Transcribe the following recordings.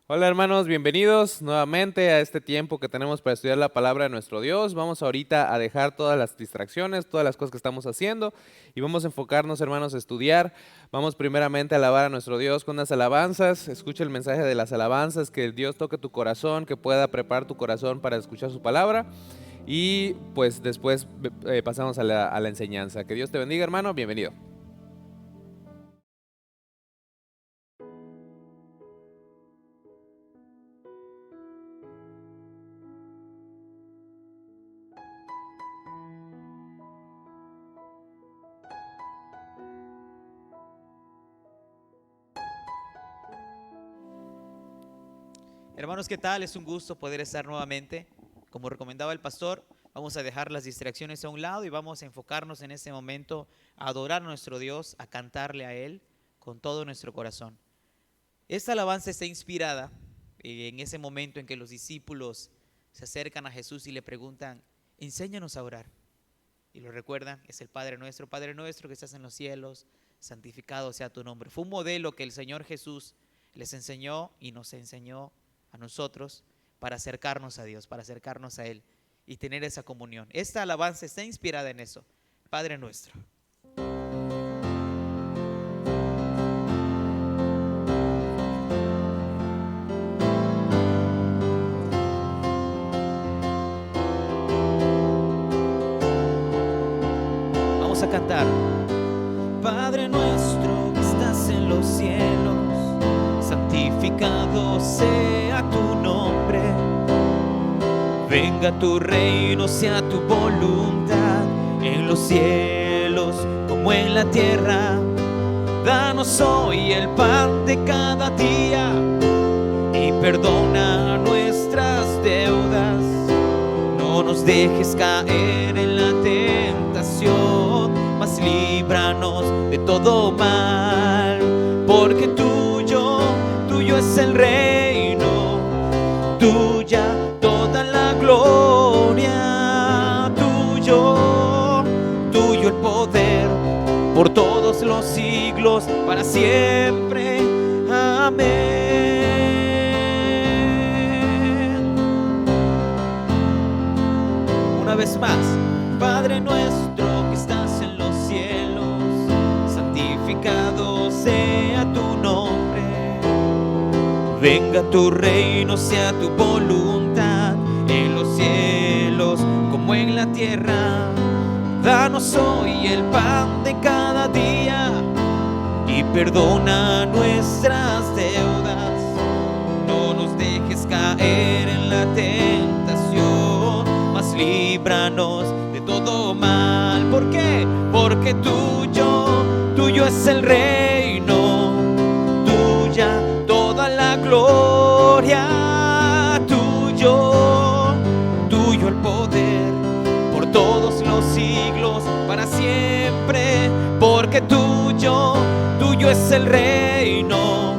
Hola hermanos, bienvenidos nuevamente a este tiempo que tenemos para estudiar la palabra de nuestro Dios. Vamos ahorita a dejar todas las distracciones, todas las cosas que estamos haciendo y vamos a enfocarnos, hermanos, a estudiar. Vamos primeramente a alabar a nuestro Dios con unas alabanzas. Escucha el mensaje de las alabanzas, que Dios toque tu corazón, que pueda preparar tu corazón para escuchar su palabra y pues después pasamos a la enseñanza. Que Dios te bendiga, hermano, bienvenido. Hermanos, ¿qué tal? Es un gusto poder estar nuevamente. Como recomendaba el pastor, vamos a dejar las distracciones a un lado y vamos a enfocarnos en este momento a adorar a nuestro Dios, a cantarle a Él con todo nuestro corazón. Esta alabanza está inspirada en ese momento en que los discípulos se acercan a Jesús y le preguntan: enséñanos a orar. Y lo recuerdan, es el Padre nuestro que estás en los cielos, santificado sea tu nombre. Fue un modelo que el Señor Jesús les enseñó y nos enseñó a nosotros para acercarnos a Dios, para acercarnos a Él y tener esa comunión. Esta alabanza está inspirada en eso, Padre nuestro. Vamos a cantar. Padre nuestro que estás en los cielos, santificado sea tu nombre. Venga tu reino, sea tu voluntad, en los cielos como en la tierra. Danos hoy el pan de cada día y perdona nuestras deudas. No nos dejes caer en la tentación, mas líbranos de todo mal, porque tuyo es el reino, tuya toda la gloria, tuyo el poder, por todos los siglos, para siempre. Amén. Una vez más. Padre nuestro que estás en los cielos, santificado sea tu nombre. Venga tu reino, sea tu voluntad, en los cielos como en la tierra. Danos hoy el pan de cada día y perdona nuestras deudas. No nos dejes caer en la tentación, mas líbranos de todo mal. ¿Por qué? Porque tuyo es el reino, tuya toda la gloria, tuyo el poder, por todos los siglos, para siempre. Porque tuyo es el reino,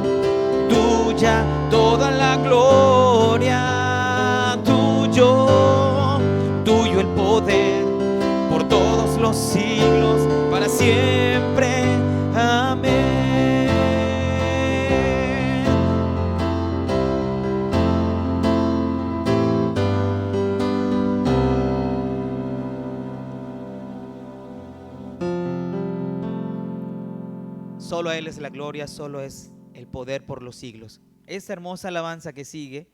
tuya toda la gloria, tuyo el poder, por todos los siglos, para siempre. Amén. Solo a Él es la gloria, solo es el poder por los siglos. Esta hermosa alabanza que sigue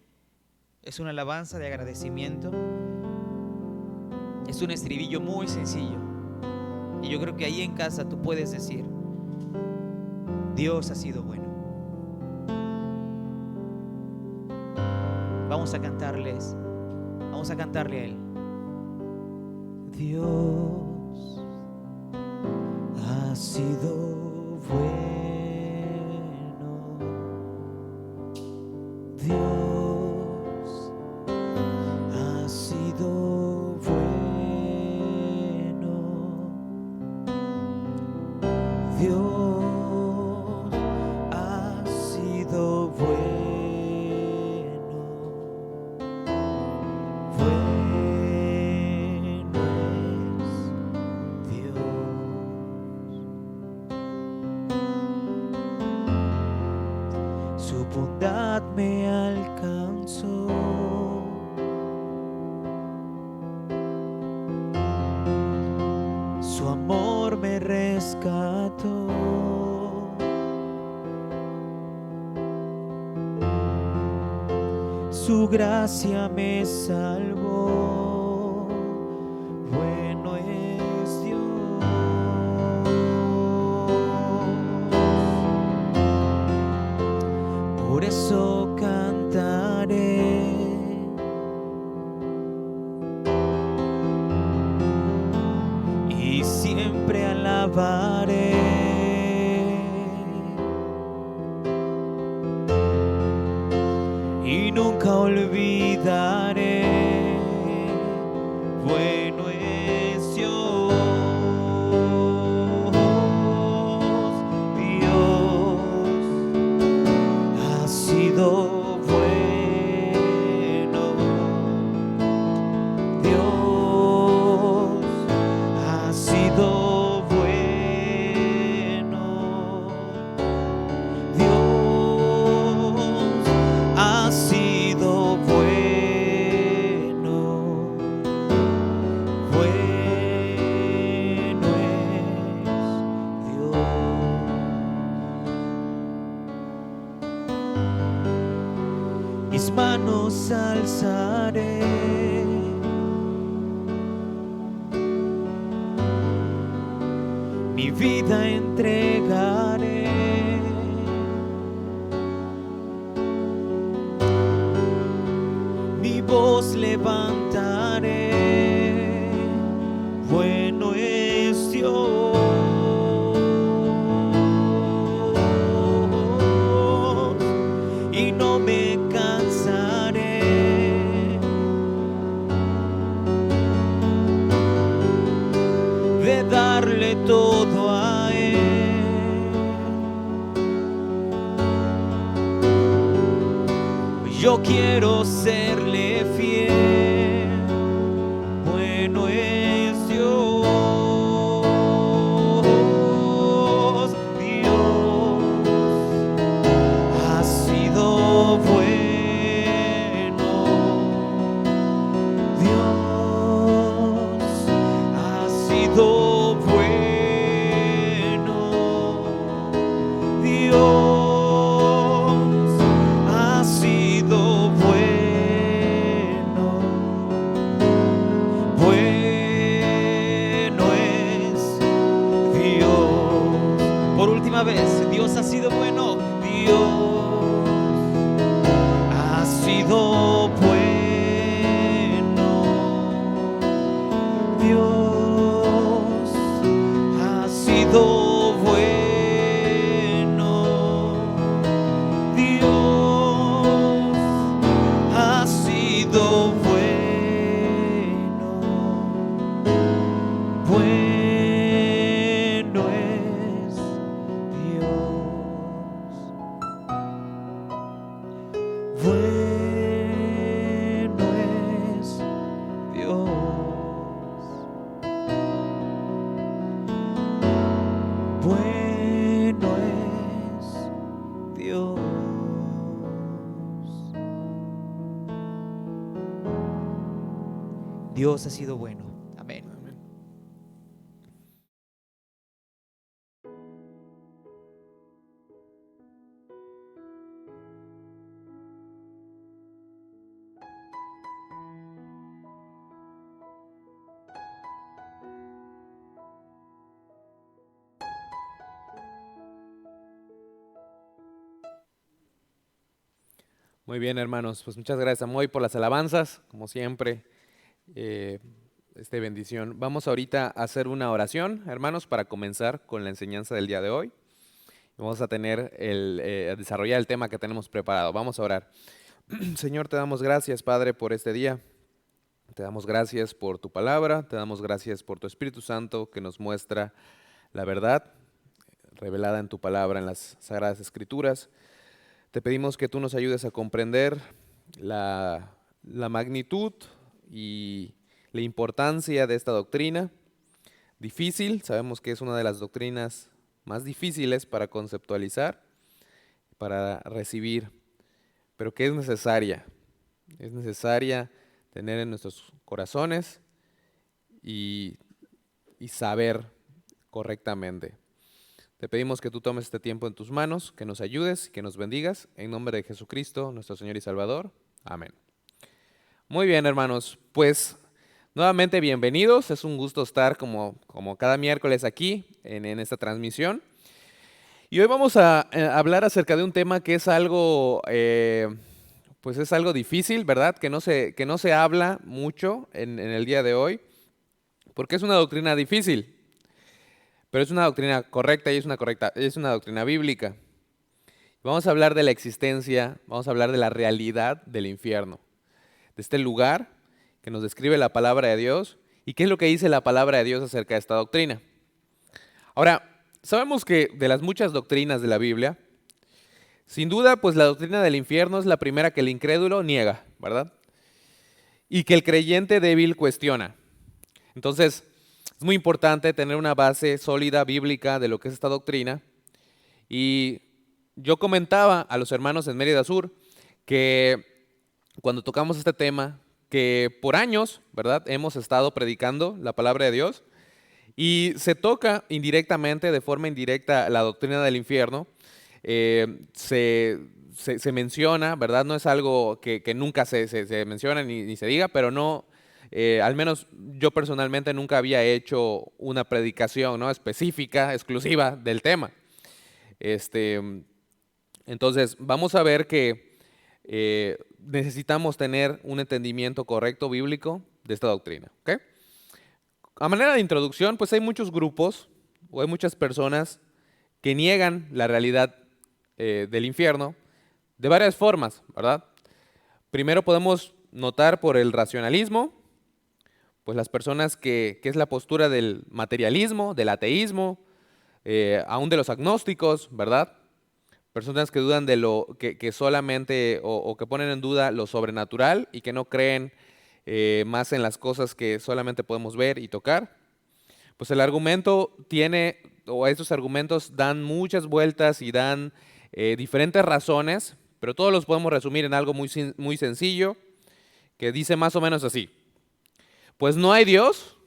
es una alabanza de agradecimiento. Es un estribillo muy sencillo. Y yo creo que ahí en casa tú puedes decir: Dios ha sido bueno. Vamos a cantarle a Él. Dios ha sido bueno, Dios ha sido bueno, Dios ha sido bueno, bueno es Dios. bondad me alcanzó. Su amor me rescató. Su gracia me salvó. Bueno es Dios. Por eso cantaré y siempre alabaré. Y nunca olvidaré, bueno es Dios, Dios ha sido bueno, Dios ha sido bueno, Dios ha sido bueno, bueno es Dios. Mis manos alzaré, mi vida entregaré. Mi voz levantaré, bueno es Dios, y no me cansaré de darle todo a Él. Yo quiero serle fiel, bueno es Dios, Dios ha sido bueno, Dios ha sido bueno, Dios ha sido bueno, bueno es Dios. Por última vez, Dios ha sido bueno, Dios ha sido bueno, Dios ha sido bueno, Dios ha sido bueno, bueno es Dios, bueno es Dios, bueno es Dios. Dios ha sido bueno. Amén. Amén. Muy bien, hermanos. Pues muchas gracias, Amoy, por las alabanzas, como siempre. Bendición. Vamos ahorita a hacer una oración, hermanos, para comenzar con la enseñanza del día de hoy. Vamos a a desarrollar el tema que tenemos preparado. Vamos a orar. Señor, te damos gracias, Padre, por este día. Te damos gracias por tu palabra, te damos gracias por tu Espíritu Santo que nos muestra la verdad revelada en tu palabra, en las Sagradas Escrituras. Te pedimos que tú nos ayudes a comprender la magnitud y la importancia de esta doctrina. Difícil, sabemos que es una de las doctrinas más difíciles para conceptualizar, para recibir. pero que es necesaria. Es necesaria tener en nuestros corazones y, y saber correctamente. Te pedimos que tú tomes este tiempo en tus manos, que nos ayudes, que nos bendigas, en nombre de Jesucristo, nuestro Señor y Salvador. Amén. Muy bien, hermanos, pues nuevamente bienvenidos. Es un gusto estar como cada miércoles aquí en esta transmisión. Y hoy vamos a hablar acerca de un tema que es algo, pues es algo difícil, ¿verdad? Que no se habla mucho en el día de hoy, porque es una doctrina difícil, pero es una doctrina correcta y es una doctrina bíblica. Vamos a hablar de la existencia, vamos a hablar de la realidad del infierno, de este lugar que nos describe la palabra de Dios y qué es lo que dice la palabra de Dios acerca de esta doctrina. Ahora, sabemos que de las muchas doctrinas de la Biblia, sin duda, pues la doctrina del infierno es la primera que el incrédulo niega, ¿verdad? Y que el creyente débil cuestiona. Entonces, es muy importante tener una base sólida bíblica de lo que es esta doctrina. Y yo comentaba a los hermanos en Mérida Sur que cuando tocamos este tema, que por años, ¿verdad? Hemos estado predicando la palabra de Dios y se toca indirectamente, de forma indirecta, la doctrina del infierno. Se menciona, ¿verdad? No es algo que nunca se menciona ni se diga, pero no, al menos yo personalmente nunca había hecho una predicación, ¿no? Específica, exclusiva del tema. Este, entonces, vamos a ver que necesitamos tener un entendimiento correcto bíblico de esta doctrina, ¿ok? A manera de introducción, pues hay muchos grupos o hay muchas personas que niegan la realidad del infierno de varias formas, ¿verdad? Primero podemos notar por el racionalismo, pues las personas que es la postura del materialismo, del ateísmo, aún de los agnósticos, ¿verdad? Personas que dudan de lo que solamente o que ponen en duda lo sobrenatural y que no creen más en las cosas que solamente podemos ver y tocar. Pues el argumento tiene, o estos argumentos dan muchas vueltas y dan diferentes razones, pero todos los podemos resumir en algo muy sencillo, que dice más o menos así. Pues no hay Dios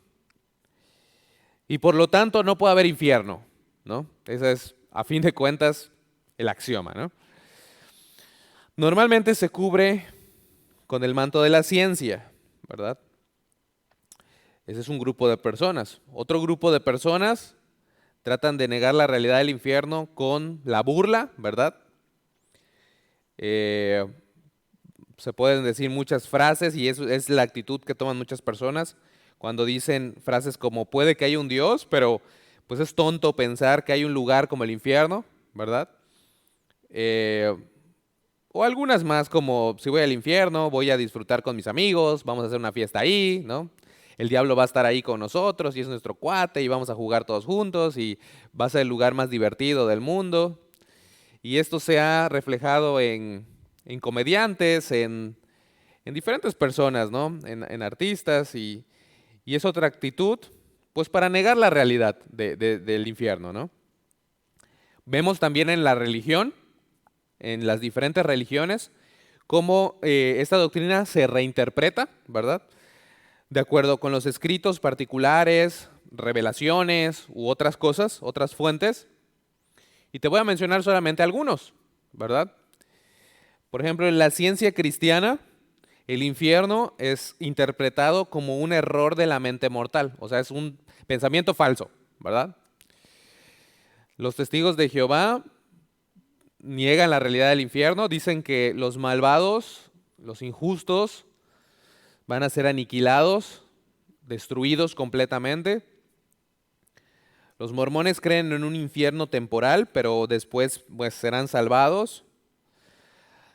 y por lo tanto no puede haber infierno, ¿no? Ese es, a fin de cuentas, el axioma, ¿no? Normalmente se cubre con el manto de la ciencia, ¿verdad? Ese es un grupo de personas. Otro grupo de personas tratan de negar la realidad del infierno con la burla, ¿verdad? Eh, Se pueden decir muchas frases y eso es la actitud que toman muchas personas cuando dicen frases como puede que haya un Dios, pero pues es tonto pensar que hay un lugar como el infierno, ¿verdad? Eh, o algunas más como si voy al infierno, voy a disfrutar con mis amigos, vamos a hacer una fiesta ahí, ¿no? El diablo va a estar ahí con nosotros y es nuestro cuate y vamos a jugar todos juntos y va a ser el lugar más divertido del mundo. Y esto se ha reflejado en comediantes, en diferentes personas, ¿no? En artistas y es otra actitud, pues para negar la realidad del infierno, ¿no? Vemos también en la religión, en las diferentes religiones, cómo esta doctrina se reinterpreta, ¿verdad? De acuerdo con los escritos particulares, revelaciones u otras cosas, otras fuentes. Y te voy a mencionar solamente algunos, ¿verdad? Por ejemplo, en la ciencia cristiana, el infierno es interpretado como un error de la mente mortal, o sea, es un pensamiento falso, ¿verdad? Los testigos de Jehová niegan la realidad del infierno, dicen que los malvados, los injustos, van a ser aniquilados, destruidos completamente. Los mormones creen en un infierno temporal, pero después pues, serán salvados.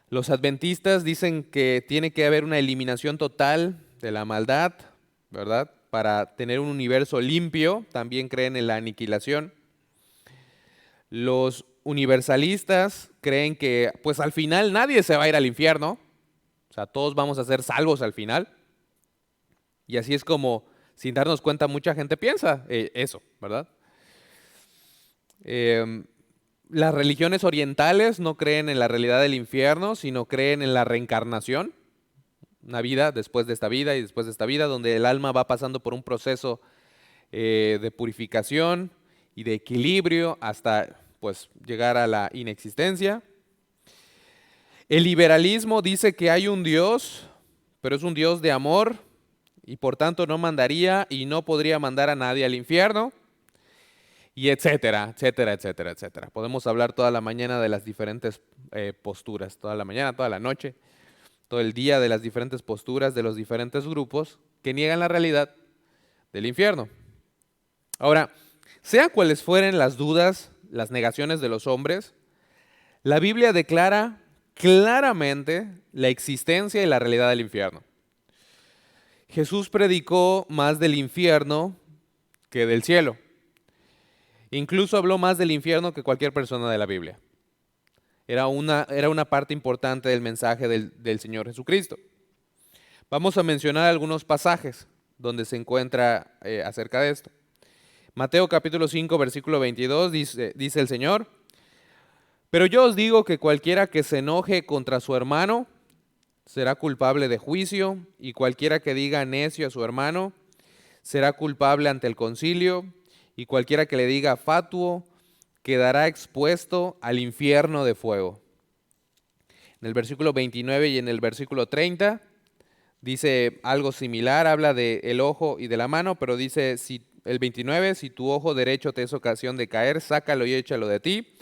Los adventistas dicen que tiene que haber una eliminación total de la maldad, ¿verdad? Para tener un universo limpio, también creen en la aniquilación. Los universalistas creen que pues al final nadie se va a ir al infierno, o sea, todos vamos a ser salvos al final. Y así es como, sin darnos cuenta, mucha gente piensa eso, ¿verdad? Las religiones orientales no creen en la realidad del infierno, sino creen en la reencarnación, una vida después de esta vida y después de esta vida, donde el alma va pasando por un proceso de purificación y de equilibrio hasta pues llegar a la inexistencia. El liberalismo dice que hay un Dios, pero es un Dios de amor y por tanto no mandaría y no podría mandar a nadie al infierno, y etcétera, etcétera, etcétera, etcétera. Podemos hablar toda la mañana de las diferentes posturas, toda la mañana, toda la noche, todo el día de las diferentes posturas de los diferentes grupos que niegan la realidad del infierno. Ahora, sea cuales fueren las dudas, las negaciones de los hombres, la Biblia declara claramente la existencia y la realidad del infierno. Jesús predicó más del infierno que del cielo. Incluso habló más del infierno que cualquier persona de la Biblia. Era una parte importante del mensaje del Señor Jesucristo. Vamos a mencionar algunos pasajes donde se encuentra acerca de esto. Mateo capítulo 5, versículo 22 dice el Señor: pero yo os digo que cualquiera que se enoje contra su hermano será culpable de juicio, y cualquiera que diga necio a su hermano será culpable ante el concilio, y cualquiera que le diga fatuo quedará expuesto al infierno de fuego. En el versículo 29 y en el versículo 30 dice algo similar, habla del ojo y de la mano, pero dice el 29, si tu ojo derecho te es ocasión de caer, sácalo y échalo de ti,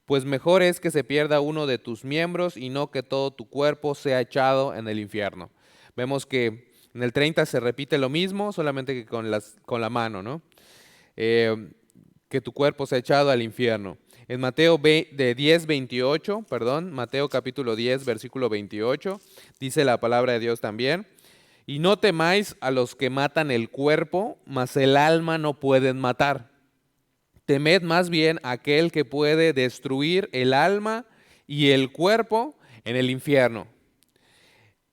pues mejor es que se pierda uno de tus miembros y no que todo tu cuerpo sea echado en el infierno. Vemos que en el 30 se repite lo mismo, solamente que con la mano, ¿no? Que tu cuerpo sea echado al infierno. En Mateo Mateo capítulo 10, versículo 28, dice la palabra de Dios también: y no temáis a los que matan el cuerpo, mas el alma no pueden matar. Temed más bien a aquel que puede destruir el alma y el cuerpo en el infierno.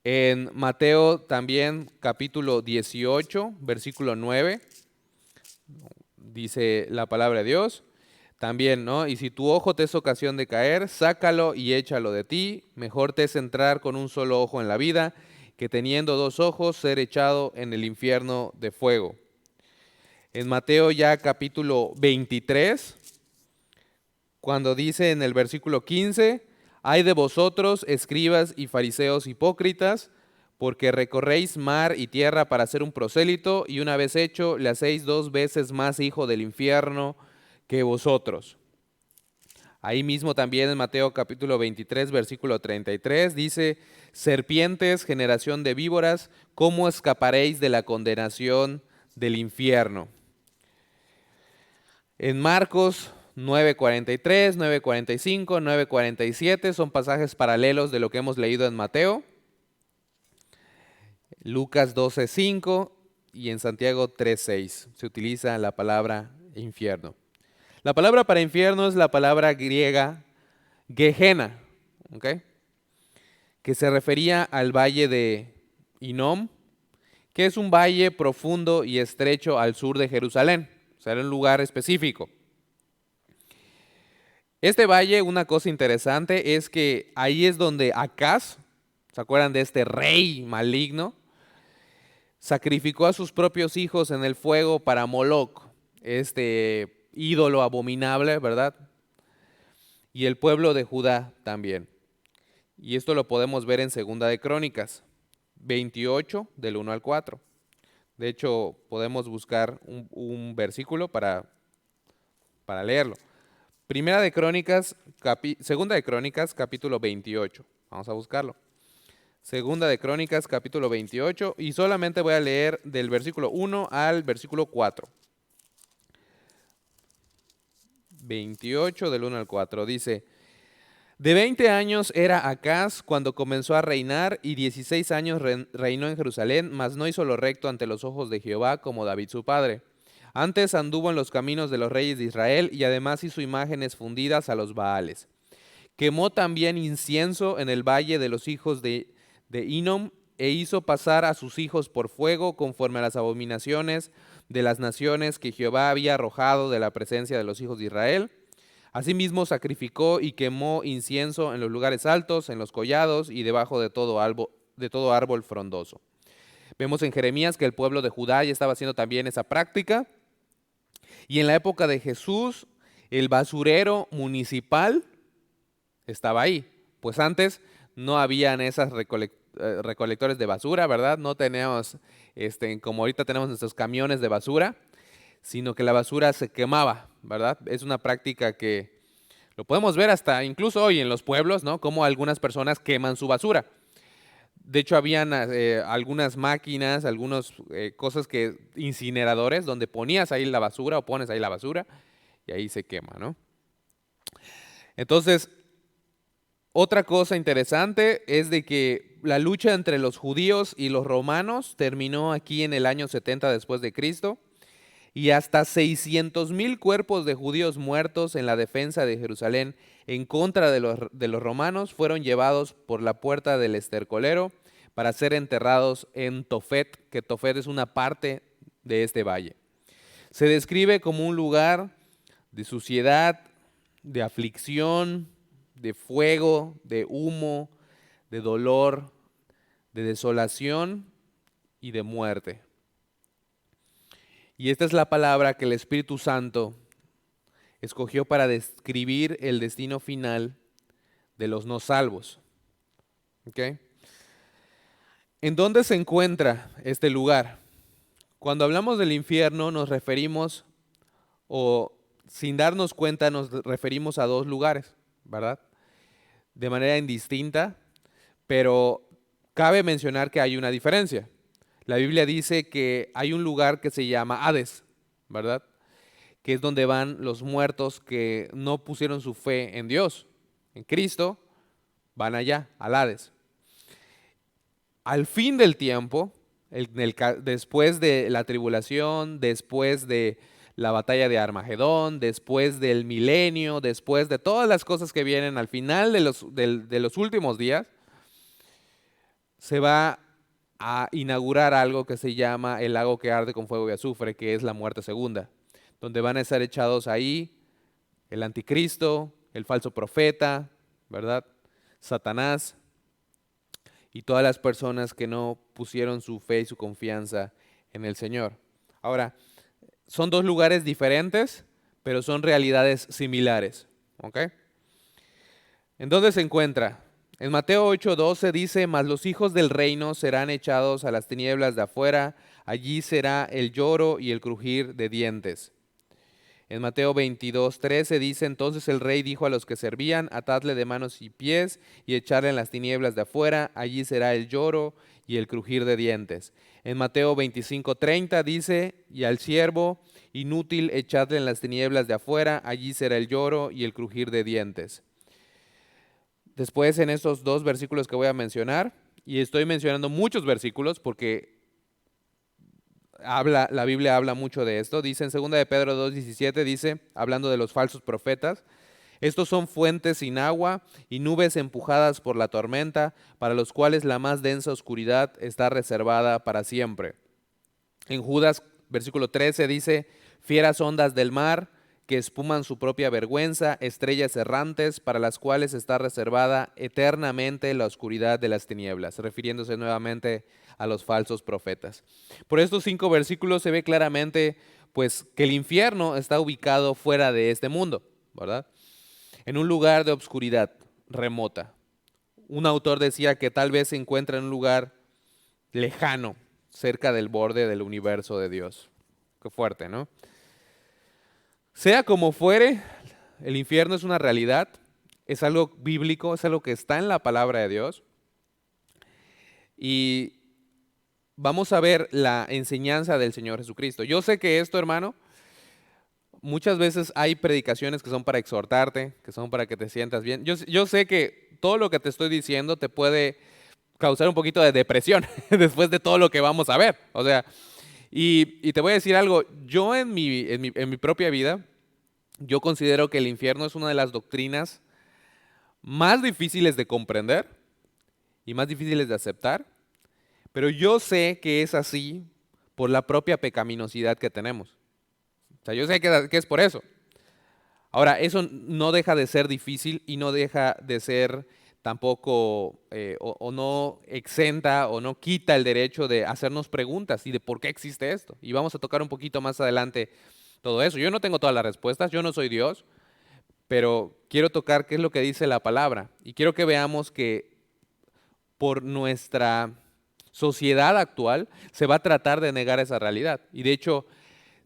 En Mateo también capítulo 18, versículo 9, dice la palabra de Dios también, ¿no? Y si tu ojo te es ocasión de caer, sácalo y échalo de ti. Mejor te es entrar con un solo ojo en la vida, que teniendo dos ojos ser echado en el infierno de fuego. En Mateo ya capítulo 23, cuando dice en el versículo 15, ay de vosotros, escribas y fariseos hipócritas, porque recorréis mar y tierra para hacer un prosélito, y una vez hecho, le hacéis 2 veces más hijo del infierno que vosotros. Ahí mismo también en Mateo capítulo 23, versículo 33, dice: serpientes, generación de víboras, ¿cómo escaparéis de la condenación del infierno? En Marcos 9:43, 9:45, 9:47 son pasajes paralelos de lo que hemos leído en Mateo. Lucas 12:5 y en Santiago 3:6 se utiliza la palabra infierno. La palabra para infierno es la palabra griega Gehenna, ¿ok?, que se refería al valle de Hinnom, que es un valle profundo y estrecho al sur de Jerusalén. O sea, era un lugar específico. Este valle, una cosa interesante es que ahí es donde Acaz, ¿se acuerdan de este rey maligno? Sacrificó a sus propios hijos en el fuego para Moloc, este ídolo abominable, ¿verdad? Y el pueblo de Judá también. Y esto lo podemos ver en Segunda de Crónicas 28, del 1 al 4. De hecho, podemos buscar un versículo para leerlo. Segunda de Crónicas, capítulo 28. Vamos a buscarlo. Segunda de Crónicas, capítulo 28, y solamente voy a leer del versículo 1 al versículo 4. 28 del 1 al 4 dice: de 20 años era Acaz cuando comenzó a reinar, y 16 años reinó en Jerusalén, mas no hizo lo recto ante los ojos de Jehová como David su padre. Antes anduvo en los caminos de los reyes de Israel, y además hizo imágenes fundidas a los Baales. Quemó también incienso en el valle de los hijos de Hinnom, e hizo pasar a sus hijos por fuego, conforme a las abominaciones de las naciones que Jehová había arrojado de la presencia de los hijos de Israel. Asimismo sacrificó y quemó incienso en los lugares altos, en los collados y debajo de todo árbol frondoso. Vemos en Jeremías que el pueblo de Judá ya estaba haciendo también esa práctica. Y en la época de Jesús, el basurero municipal estaba ahí. Pues antes no habían esas recolectores de basura, ¿verdad? No teníamos, como ahorita tenemos nuestros camiones de basura, sino que la basura se quemaba, ¿verdad? Es una práctica que lo podemos ver hasta incluso hoy en los pueblos, ¿no? Como algunas personas queman su basura. De hecho, habían algunas máquinas, algunas cosas incineradores, donde ponías ahí la basura o pones ahí la basura y ahí se quema, ¿no? Entonces, otra cosa interesante es de que la lucha entre los judíos y los romanos terminó aquí en el año 70 después de Cristo y hasta 600,000 cuerpos de judíos muertos en la defensa de Jerusalén en contra de los romanos fueron llevados por la puerta del estercolero para ser enterrados en Tofet, que Tofet es una parte de este valle. Se describe como un lugar de suciedad, de aflicción, de fuego, de humo, de dolor, de desolación y de muerte. Y esta es la palabra que el Espíritu Santo escogió para describir el destino final de los no salvos. ¿Okay? ¿En dónde se encuentra este lugar? Cuando hablamos del infierno nos referimos, o sin darnos cuenta nos referimos a dos lugares, ¿verdad? De manera indistinta, pero cabe mencionar que hay una diferencia. La Biblia dice que hay un lugar que se llama Hades, ¿verdad? Que es donde van los muertos que no pusieron su fe en Dios, en Cristo, van allá, al Hades. Al fin del tiempo, después de la tribulación, después de la batalla de Armagedón, después del milenio, después de todas las cosas que vienen al final de los últimos días, se va a inaugurar algo que se llama el lago que arde con fuego y azufre, que es la muerte segunda, donde van a estar echados ahí el anticristo, el falso profeta, ¿verdad? Satanás y todas las personas que no pusieron su fe y su confianza en el Señor. Ahora, son dos lugares diferentes, pero son realidades similares, ¿ok? ¿En dónde se encuentra? En Mateo 8:12 dice, mas los hijos del reino serán echados a las tinieblas de afuera, allí será el lloro y el crujir de dientes. En Mateo 22:13 dice, entonces el rey dijo a los que servían, atadle de manos y pies y echarle en las tinieblas de afuera, allí será el lloro y el crujir de dientes. En Mateo 25:30 dice, y al siervo inútil echadle en las tinieblas de afuera, allí será el lloro y el crujir de dientes. Después en estos dos versículos que voy a mencionar, y estoy mencionando muchos versículos porque la Biblia habla mucho de esto, dice en 2 de Pedro 2:17, dice, hablando de los falsos profetas, estos son fuentes sin agua y nubes empujadas por la tormenta, para los cuales la más densa oscuridad está reservada para siempre. En Judas, versículo 13, dice, fieras ondas del mar, que espuman su propia vergüenza, estrellas errantes, para las cuales está reservada eternamente la oscuridad de las tinieblas, refiriéndose nuevamente a los falsos profetas. Por estos 5 versículos se ve claramente pues, que el infierno está ubicado fuera de este mundo, ¿verdad? En un lugar de obscuridad remota. Un autor decía que tal vez se encuentra en un lugar lejano, cerca del borde del universo de Dios. Qué fuerte, ¿no? Sea como fuere, el infierno es una realidad, es algo bíblico, es algo que está en la palabra de Dios. Y vamos a ver la enseñanza del Señor Jesucristo. Yo sé que esto, hermano, muchas veces hay predicaciones que son para exhortarte, que son para que te sientas bien. Yo sé que todo lo que te estoy diciendo te puede causar un poquito de depresión después de todo lo que vamos a ver. O sea, y te voy a decir algo, yo en mi propia vida, yo considero que el infierno es una de las doctrinas más difíciles de comprender y más difíciles de aceptar, pero yo sé que es así por la propia pecaminosidad que tenemos. O sea, yo sé que es por eso. Ahora, eso no deja de ser difícil y no deja de ser tampoco, o no exenta o no quita el derecho de hacernos preguntas y de por qué existe esto. Y vamos a tocar un poquito más adelante todo eso. Yo no tengo todas las respuestas, yo no soy Dios, pero quiero tocar qué es lo que dice la palabra. Y quiero que veamos que por nuestra sociedad actual se va a tratar de negar esa realidad. Y de hecho,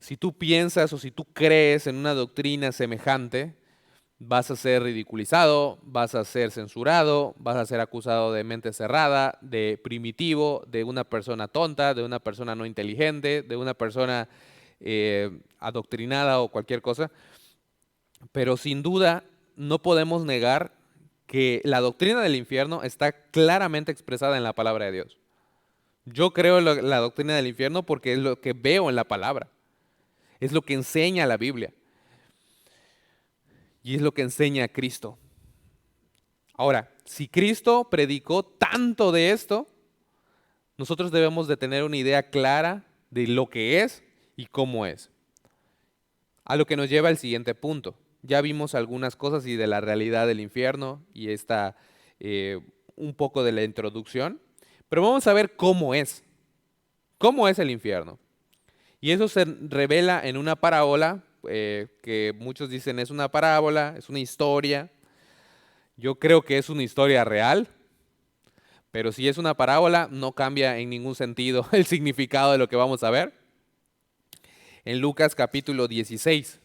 si tú piensas o si tú crees en una doctrina semejante, vas a ser ridiculizado, vas a ser censurado, vas a ser acusado de mente cerrada, de primitivo, de una persona tonta, de una persona no inteligente, de una persona adoctrinada o cualquier cosa. Pero sin duda no podemos negar que la doctrina del infierno está claramente expresada en la palabra de Dios. Yo creo en la doctrina del infierno porque es lo que veo en la palabra, es lo que enseña la Biblia y es lo que enseña Cristo. Ahora, si Cristo predicó tanto de esto, nosotros debemos de tener una idea clara de lo que es y cómo es. A lo que nos lleva al siguiente punto. Ya vimos algunas cosas y de la realidad del infierno y esta un poco de la introducción, pero vamos a ver cómo es. ¿Cómo es el infierno? Y eso se revela en una parábola, que muchos dicen es una parábola, es una historia. Yo creo que es una historia real, pero si es una parábola, no cambia en ningún sentido el significado de lo que vamos a ver. En Lucas capítulo 16.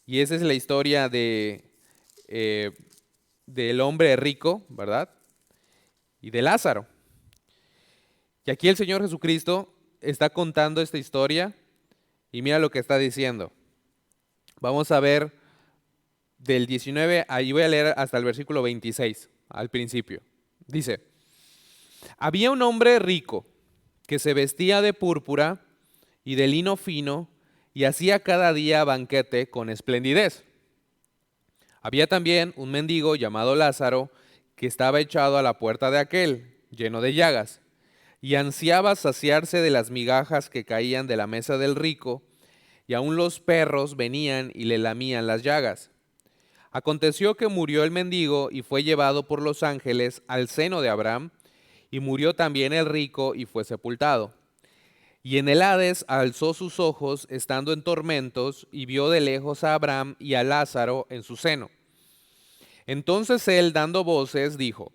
Y esa es la historia eh, del hombre rico, ¿verdad? Y de Lázaro. Y aquí el Señor Jesucristo está contando esta historia y mira lo que está diciendo. Vamos a ver del 19, ahí voy a leer hasta el versículo 26, al principio. Dice, había un hombre rico que se vestía de púrpura y de lino fino y hacía cada día banquete con esplendidez. Había también un mendigo llamado Lázaro que estaba echado a la puerta de aquel, lleno de llagas, y ansiaba saciarse de las migajas que caían de la mesa del rico, y aun los perros venían y le lamían las llagas. Aconteció que murió el mendigo y fue llevado por los ángeles al seno de Abraham, y murió también el rico y fue sepultado. Y en el Hades alzó sus ojos, estando en tormentos, y vio de lejos a Abraham y a Lázaro en su seno. Entonces él, dando voces, dijo,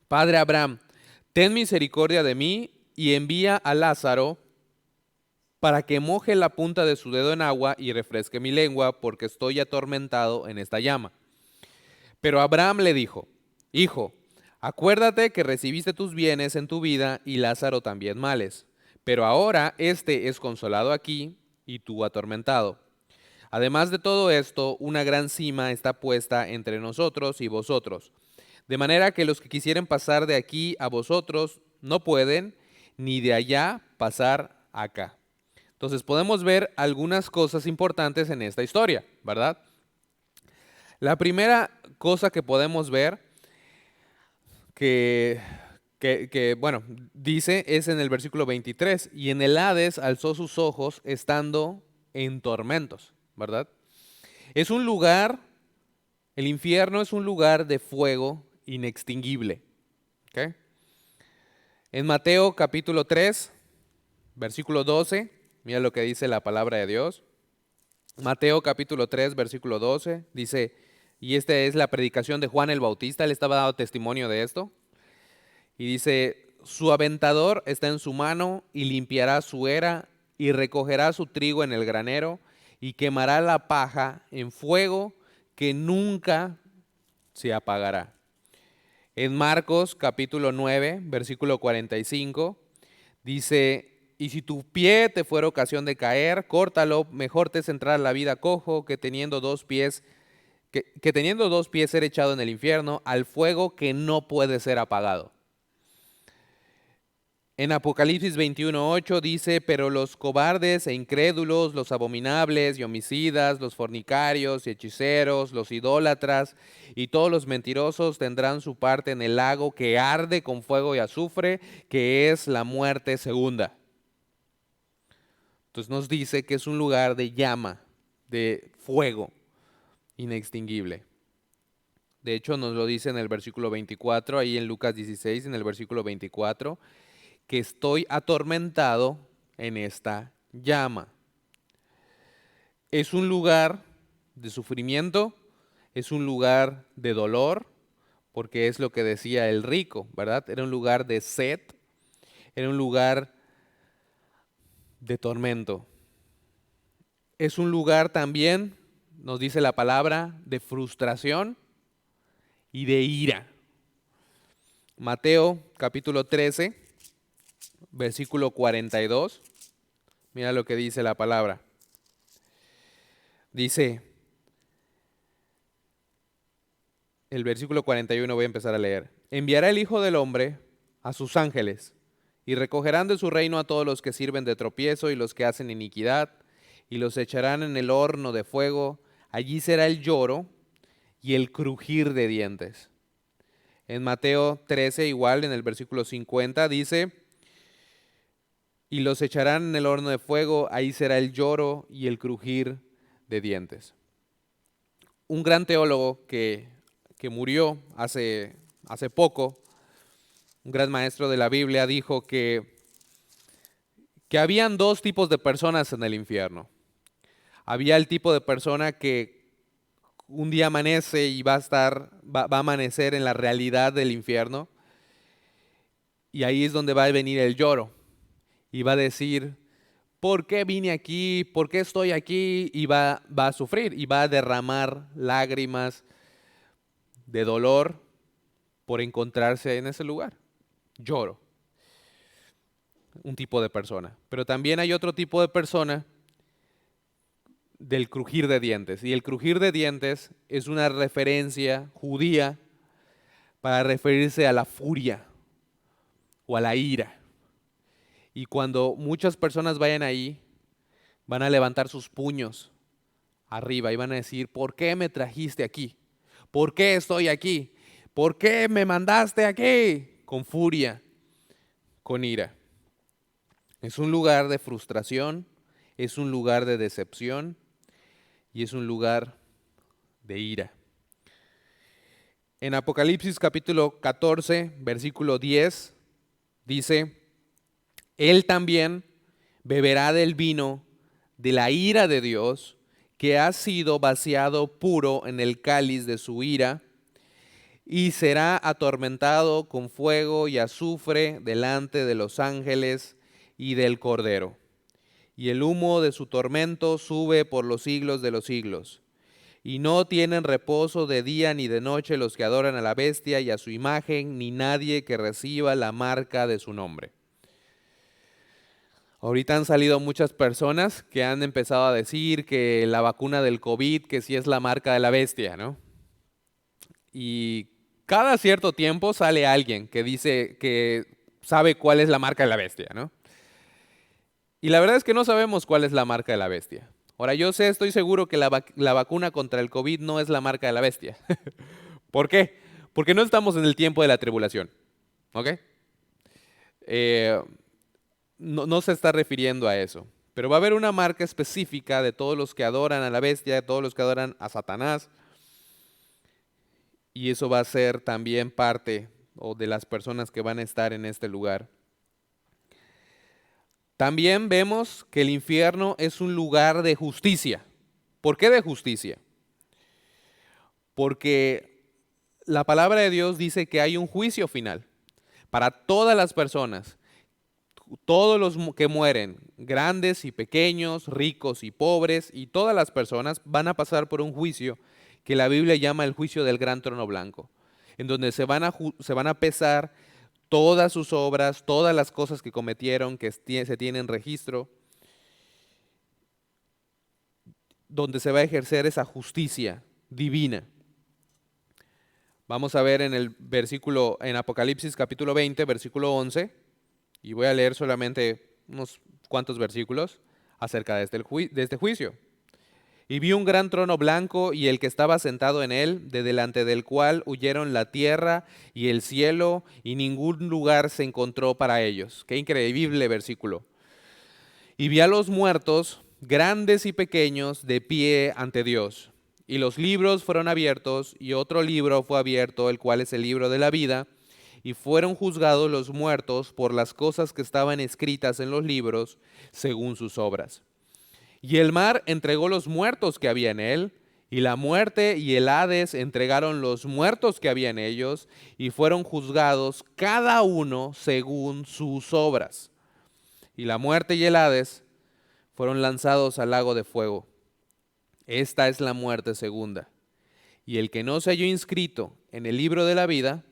Padre Abraham, ten misericordia de mí y envía a Lázaro para que moje la punta de su dedo en agua y refresque mi lengua, porque estoy atormentado en esta llama. Pero Abraham le dijo, Hijo, acuérdate que recibiste tus bienes en tu vida y Lázaro también males, pero ahora éste es consolado aquí y tú atormentado. Además de todo esto, una gran cima está puesta entre nosotros y vosotros, de manera que los que quisieren pasar de aquí a vosotros no pueden, ni de allá pasar acá. Entonces podemos ver algunas cosas importantes en esta historia, ¿verdad? La primera cosa que podemos ver que, bueno, dice es en el versículo 23, y en el Hades alzó sus ojos estando en tormentos, ¿verdad? Es un lugar, el infierno es un lugar de fuego inextinguible, ¿ok? En Mateo capítulo 3, versículo 12, mira lo que dice la palabra de Dios. Mateo capítulo 3, versículo 12, dice, y esta es la predicación de Juan el Bautista, él estaba dando testimonio de esto, y dice, su aventador está en su mano y limpiará su era y recogerá su trigo en el granero y quemará la paja en fuego que nunca se apagará. En Marcos capítulo 9, versículo 45, dice, y si tu pie te fuera ocasión de caer, córtalo, mejor te es entrar a la vida cojo que teniendo dos pies, que teniendo dos pies ser echado en el infierno, al fuego que no puede ser apagado. En Apocalipsis 21:8 dice, pero los cobardes e incrédulos, los abominables y homicidas, los fornicarios y hechiceros, los idólatras y todos los mentirosos tendrán su parte en el lago que arde con fuego y azufre, que es la muerte segunda. Entonces nos dice que es un lugar de llama, de fuego. inextinguible. De hecho, nos lo dice en el versículo 24, ahí en Lucas 16, en el versículo 24, que estoy atormentado en esta llama. Es un lugar de sufrimiento, es un lugar de dolor, porque es lo que decía el rico, ¿verdad? Era un lugar de sed, era un lugar de tormento. Es un lugar también, nos dice la palabra, de frustración y de ira. Mateo capítulo 13, versículo 42. Mira lo que dice la palabra. Dice, el versículo 41 voy a empezar a leer. Enviará el Hijo del Hombre a sus ángeles y recogerán de su reino a todos los que sirven de tropiezo y los que hacen iniquidad y los echarán en el horno de fuego. Allí será el lloro y el crujir de dientes. En Mateo 13, igual en el versículo 50, dice, y los echarán en el horno de fuego, ahí será el lloro y el crujir de dientes. Un gran teólogo que murió hace poco, un gran maestro de la Biblia, dijo que habían dos tipos de personas en el infierno. Había el tipo de persona que un día amanece y va a amanecer en la realidad del infierno, y ahí es donde va a venir el lloro, y va a decir, ¿por qué vine aquí? ¿Por qué estoy aquí? Y va a sufrir, y va a derramar lágrimas de dolor por encontrarse en ese lugar. Lloro. Un tipo de persona. Pero también hay otro tipo de persona del crujir de dientes. Y el crujir de dientes es una referencia judía para referirse a la furia o a la ira. Y cuando muchas personas vayan ahí, van a levantar sus puños arriba y van a decir, ¿por qué me trajiste aquí? ¿Por qué estoy aquí? ¿Por qué me mandaste aquí? Con furia, con ira. Es un lugar de frustración, es un lugar de decepción y es un lugar de ira. En Apocalipsis capítulo 14, versículo 10, dice, Él también beberá del vino de la ira de Dios, que ha sido vaciado puro en el cáliz de su ira, y será atormentado con fuego y azufre delante de los ángeles y del Cordero. Y el humo de su tormento sube por los siglos de los siglos. Y no tienen reposo de día ni de noche los que adoran a la bestia y a su imagen, ni nadie que reciba la marca de su nombre. Ahorita han salido muchas personas que han empezado a decir que la vacuna del COVID, que sí es la marca de la bestia, ¿no? Y cada cierto tiempo sale alguien que dice que sabe cuál es la marca de la bestia, ¿no? Y la verdad es que no sabemos cuál es la marca de la bestia. Ahora, estoy seguro que la vacuna contra el COVID no es la marca de la bestia. ¿Por qué? Porque no estamos en el tiempo de la tribulación, ¿ok? No se está refiriendo a eso. Pero va a haber una marca específica de todos los que adoran a la bestia, de todos los que adoran a Satanás. Y eso va a ser también parte o de las personas que van a estar en este lugar. También vemos que el infierno es un lugar de justicia. ¿Por qué de justicia? Porque la palabra de Dios dice que hay un juicio final para todas las personas. Todos los que mueren, grandes y pequeños, ricos y pobres, y todas las personas van a pasar por un juicio que la Biblia llama el juicio del gran trono blanco, en donde se van a pesar todas sus obras, todas las cosas que cometieron, que se tienen registro, donde se va a ejercer esa justicia divina. Vamos a ver en el versículo, en Apocalipsis capítulo 20, versículo 11, y voy a leer solamente unos cuantos versículos acerca de este juicio. Y vi un gran trono blanco y el que estaba sentado en él, de delante del cual huyeron la tierra y el cielo, y ningún lugar se encontró para ellos. Qué increíble versículo. Y vi a los muertos, grandes y pequeños, de pie ante Dios. Y los libros fueron abiertos, y otro libro fue abierto, el cual es el libro de la vida, y fueron juzgados los muertos por las cosas que estaban escritas en los libros, según sus obras. Y el mar entregó los muertos que había en él, y la muerte y el Hades entregaron los muertos que había en ellos, y fueron juzgados cada uno según sus obras. Y la muerte y el Hades fueron lanzados al lago de fuego. Esta es la muerte segunda. Y el que no se halló inscrito en el libro de la vida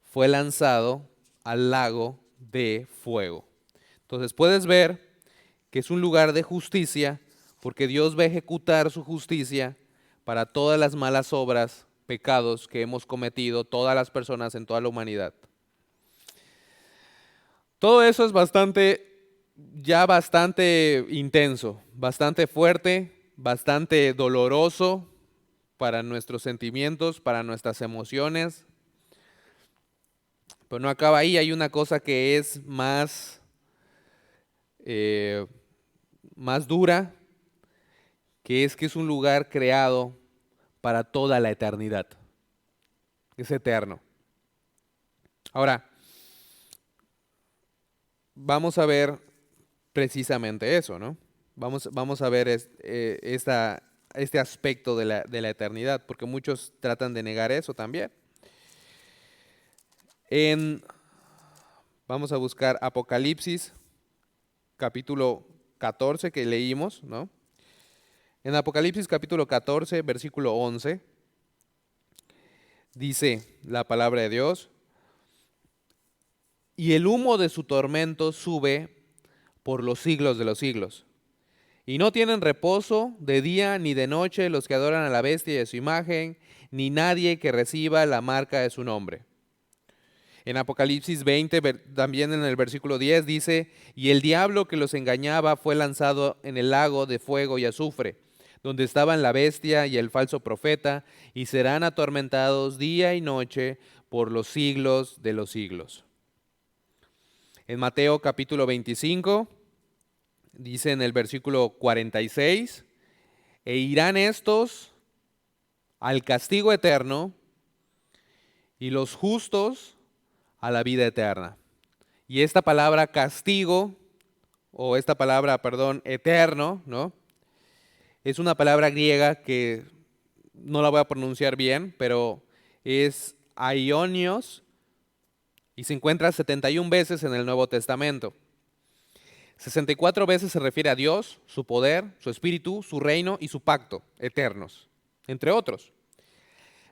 fue lanzado al lago de fuego. Entonces puedes ver que es un lugar de justicia, porque Dios va a ejecutar su justicia para todas las malas obras, pecados que hemos cometido todas las personas en toda la humanidad. Todo eso es bastante intenso, bastante fuerte, bastante doloroso para nuestros sentimientos, para nuestras emociones. Pero no acaba ahí, hay una cosa que es más dura, que es un lugar creado para toda la eternidad. Es eterno. Ahora, vamos a ver precisamente eso, ¿no? Vamos a ver este aspecto de la eternidad, porque muchos tratan de negar eso también. Vamos a buscar Apocalipsis, capítulo 14, que leímos, ¿no? En Apocalipsis capítulo 14, versículo 11, dice la palabra de Dios: y el humo de su tormento sube por los siglos de los siglos. Y no tienen reposo de día ni de noche los que adoran a la bestia y a su imagen, ni nadie que reciba la marca de su nombre. En Apocalipsis 20, también en el versículo 10 dice: y el diablo que los engañaba fue lanzado en el lago de fuego y azufre, donde estaban la bestia y el falso profeta, y serán atormentados día y noche por los siglos de los siglos. En Mateo capítulo 25, dice en el versículo 46, e irán estos al castigo eterno, y los justos a la vida eterna. Y esta palabra castigo, o esta palabra, perdón, eterno, ¿no? Es una palabra griega que no la voy a pronunciar bien, pero es aionios, y se encuentra 71 veces en el Nuevo Testamento. 64 veces se refiere a Dios, su poder, su espíritu, su reino y su pacto eternos, entre otros.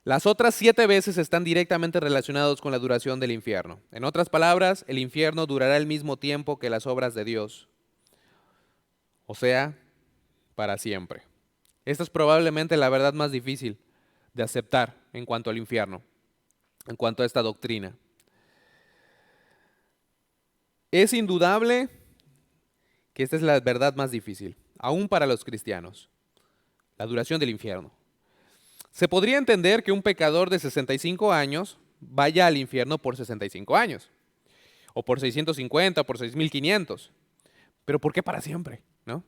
Las otras 7 veces están directamente relacionados con la duración del infierno. En otras palabras, el infierno durará el mismo tiempo que las obras de Dios, o sea, para siempre. Esta es probablemente la verdad más difícil de aceptar en cuanto al infierno, en cuanto a esta doctrina. Es indudable que esta es la verdad más difícil, aún para los cristianos, la duración del infierno. Se podría entender que un pecador de 65 años vaya al infierno por 65 años, o por 650, o por 6500, pero ¿por qué para siempre? ¿No?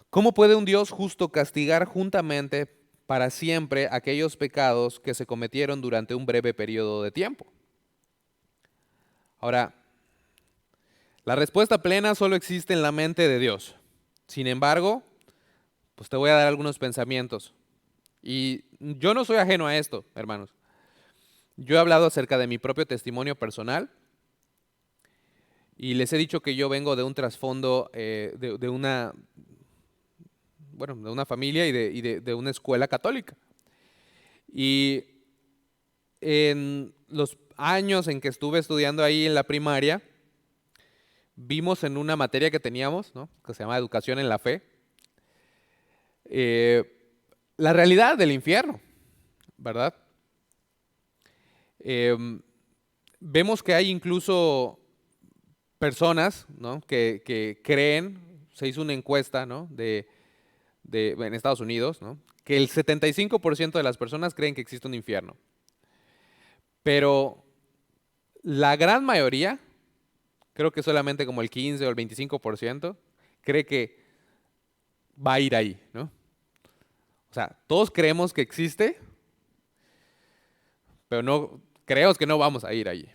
¿Cómo puede un Dios justo castigar juntamente para siempre aquellos pecados que se cometieron durante un breve periodo de tiempo? Ahora, la respuesta plena solo existe en la mente de Dios. Sin embargo, pues te voy a dar algunos pensamientos. Y yo no soy ajeno a esto, hermanos. Yo he hablado acerca de mi propio testimonio personal y les he dicho que yo vengo de un trasfondo de una familia y de una escuela católica. Y en los años en que estuve estudiando ahí en la primaria, vimos en una materia que teníamos, ¿no?, que se llama Educación en la Fe, la realidad del infierno, ¿verdad? Vemos que hay incluso personas, ¿no?, que creen, se hizo una encuesta, ¿no?, en Estados Unidos, ¿no?, que el 75% de las personas creen que existe un infierno. Pero la gran mayoría, creo que solamente como el 15 o el 25%, cree que va a ir ahí, ¿no? O sea, todos creemos que existe, pero no creemos que no vamos a ir allí.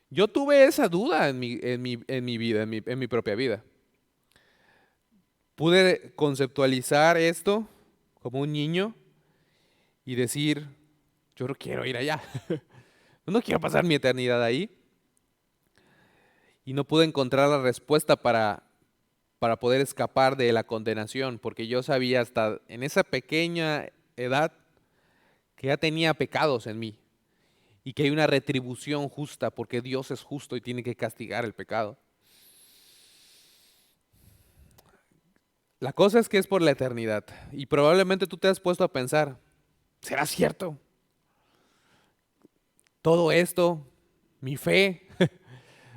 Yo tuve esa duda en mi vida, en mi propia vida. Pude conceptualizar esto como un niño y decir, yo no quiero ir allá. No quiero pasar mi eternidad ahí. Y no pude encontrar la respuesta para poder escapar de la condenación, porque yo sabía hasta en esa pequeña edad que ya tenía pecados en mí y que hay una retribución justa, porque Dios es justo y tiene que castigar el pecado. La cosa es que es por la eternidad y probablemente tú te has puesto a pensar, ¿será cierto? Todo esto, mi fe,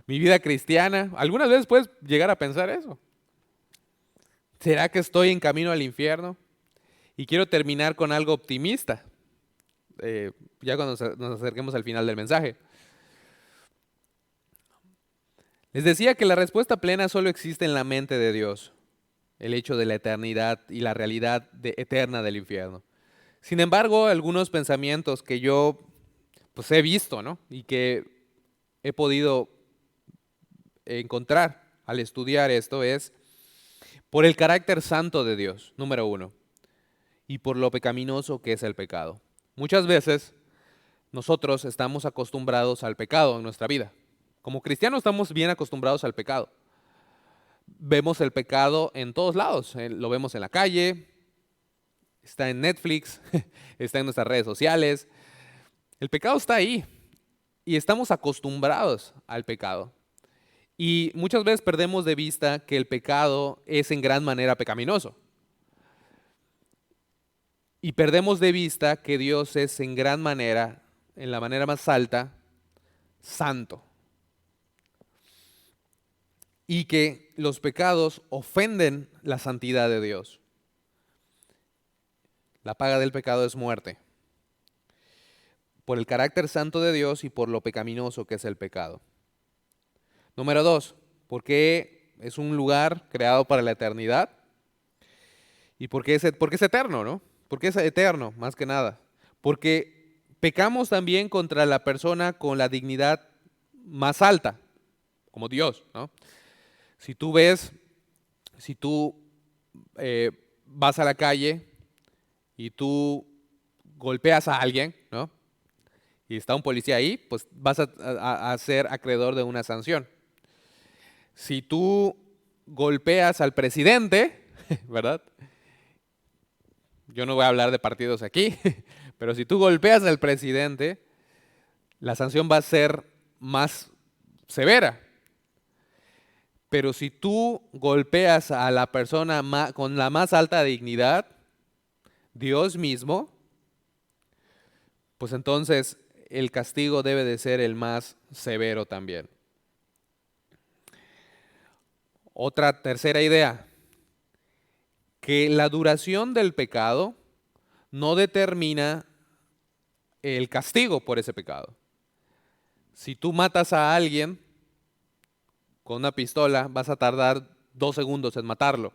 mi vida cristiana, algunas veces puedes llegar a pensar eso. ¿Será que estoy en camino al infierno? Y quiero terminar con algo optimista, ya cuando nos acerquemos al final del mensaje. Les decía que la respuesta plena solo existe en la mente de Dios, el hecho de la eternidad y la realidad eterna del infierno. Sin embargo, algunos pensamientos que yo pues he visto, ¿no? Y que he podido encontrar al estudiar esto es por el carácter santo de Dios, número uno, y por lo pecaminoso que es el pecado. Muchas veces nosotros estamos acostumbrados al pecado en nuestra vida. Como cristianos estamos bien acostumbrados al pecado. Vemos el pecado en todos lados. Lo vemos en la calle, está en Netflix, está en nuestras redes sociales. El pecado está ahí y estamos acostumbrados al pecado. Y muchas veces perdemos de vista que el pecado es en gran manera pecaminoso. Y perdemos de vista que Dios es en gran manera, en la manera más alta, santo. Y que los pecados ofenden la santidad de Dios. La paga del pecado es muerte. Por el carácter santo de Dios y por lo pecaminoso que es el pecado. Número dos, porque es un lugar creado para la eternidad. Y porque es eterno, ¿no? Porque es eterno, más que nada. Porque pecamos también contra la persona con la dignidad más alta, como Dios, ¿no? Si tú ves, si tú eh, vas a la calle y tú golpeas a alguien, ¿no? Y está un policía ahí, pues vas a ser acreedor de una sanción. Si tú golpeas al presidente, ¿verdad? Yo no voy a hablar de partidos aquí, pero si tú golpeas al presidente, la sanción va a ser más severa. Pero si tú golpeas a la persona con la más alta dignidad, Dios mismo, pues entonces el castigo debe de ser el más severo también. Otra tercera idea, que la duración del pecado no determina el castigo por ese pecado. Si tú matas a alguien con una pistola, vas a tardar 2 segundos en matarlo,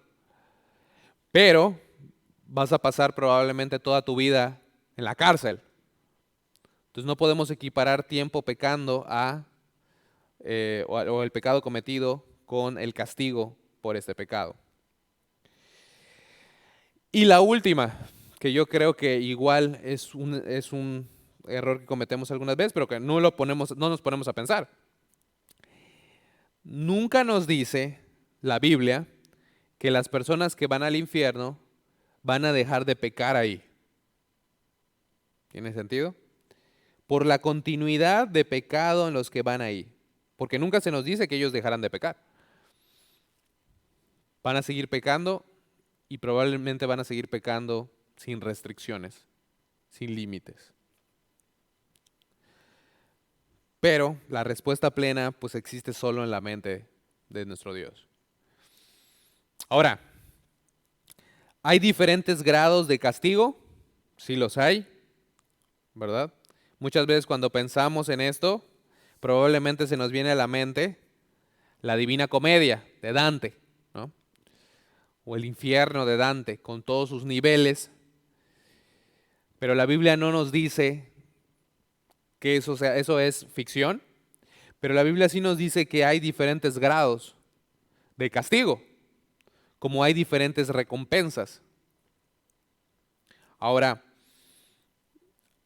pero vas a pasar probablemente toda tu vida en la cárcel. Entonces no podemos equiparar tiempo pecando o el pecado cometido con el castigo por este pecado. Y la última, que yo creo que igual es un error que cometemos algunas veces, pero que no nos ponemos a pensar. Nunca nos dice la Biblia que las personas que van al infierno van a dejar de pecar ahí. ¿Tiene sentido? Por la continuidad de pecado en los que van ahí. Porque nunca se nos dice que ellos dejarán de pecar. Van a seguir pecando y probablemente van a seguir pecando sin restricciones, sin límites. Pero la respuesta plena pues existe solo en la mente de nuestro Dios. Ahora, ¿hay diferentes grados de castigo? Sí los hay, ¿verdad? Muchas veces cuando pensamos en esto, probablemente se nos viene a la mente la Divina Comedia de Dante, ¿no? o el infierno de Dante, con todos sus niveles, pero la Biblia no nos dice que eso es ficción, pero la Biblia sí nos dice que hay diferentes grados de castigo, como hay diferentes recompensas. Ahora,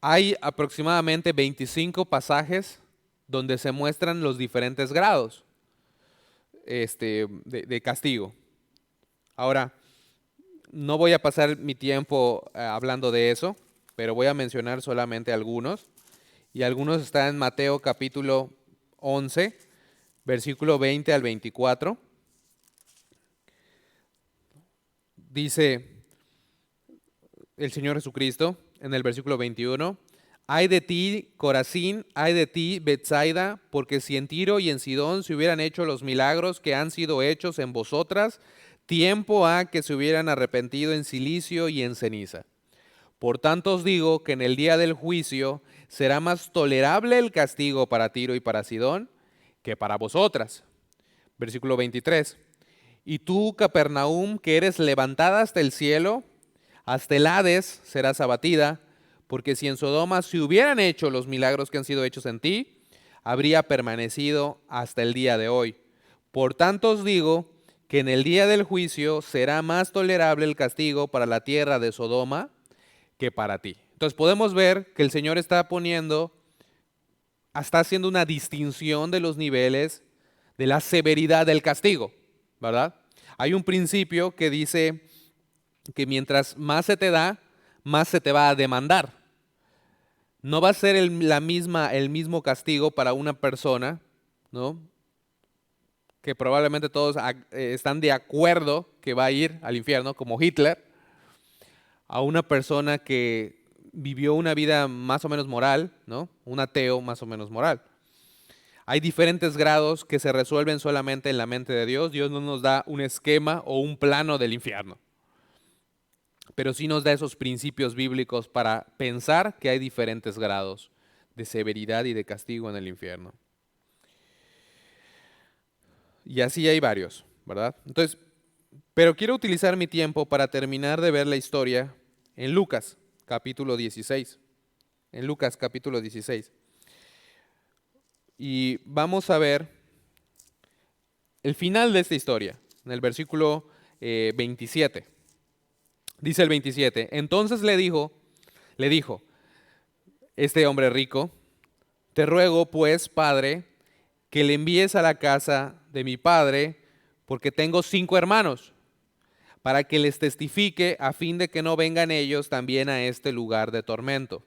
hay aproximadamente 25 pasajes donde se muestran los diferentes grados de castigo. Ahora, no voy a pasar mi tiempo hablando de eso, pero voy a mencionar solamente algunos. Y algunos están en Mateo capítulo 11, versículo 20 al 24. Dice el Señor Jesucristo en el versículo 21, ay de ti, Corazín, ay de ti, Betsaida, porque si en Tiro y en Sidón se hubieran hecho los milagros que han sido hechos en vosotras, tiempo ha que se hubieran arrepentido en cilicio y en ceniza. Por tanto os digo que en el día del juicio será más tolerable el castigo para Tiro y para Sidón que para vosotras. Versículo 23. Y tú, Capernaum, que eres levantada hasta el cielo, hasta el Hades serás abatida, porque si en Sodoma se hubieran hecho los milagros que han sido hechos en ti, habría permanecido hasta el día de hoy. Por tanto os digo que en el día del juicio será más tolerable el castigo para la tierra de Sodoma que para ti. Entonces podemos ver que el Señor está haciendo una distinción de los niveles de la severidad del castigo, ¿verdad? Hay un principio que dice que mientras más se te da, más se te va a demandar. No va a ser el mismo castigo para una persona, ¿no?, que probablemente todos están de acuerdo que va a ir al infierno, como Hitler, a una persona que vivió una vida más o menos moral, ¿no?, un ateo más o menos moral. Hay diferentes grados que se resuelven solamente en la mente de Dios. Dios no nos da un esquema o un plano del infierno, pero sí nos da esos principios bíblicos para pensar que hay diferentes grados de severidad y de castigo en el infierno. Y así hay varios, ¿verdad? Entonces, pero quiero utilizar mi tiempo para terminar de ver la historia en Lucas, capítulo 16. En Lucas, capítulo 16. Y vamos a ver el final de esta historia, en el versículo 27. Dice el 27, entonces le dijo, este hombre rico, te ruego pues, Padre, que le envíes a la casa de mi padre, porque tengo 5 hermanos, para que les testifique a fin de que no vengan ellos también a este lugar de tormento.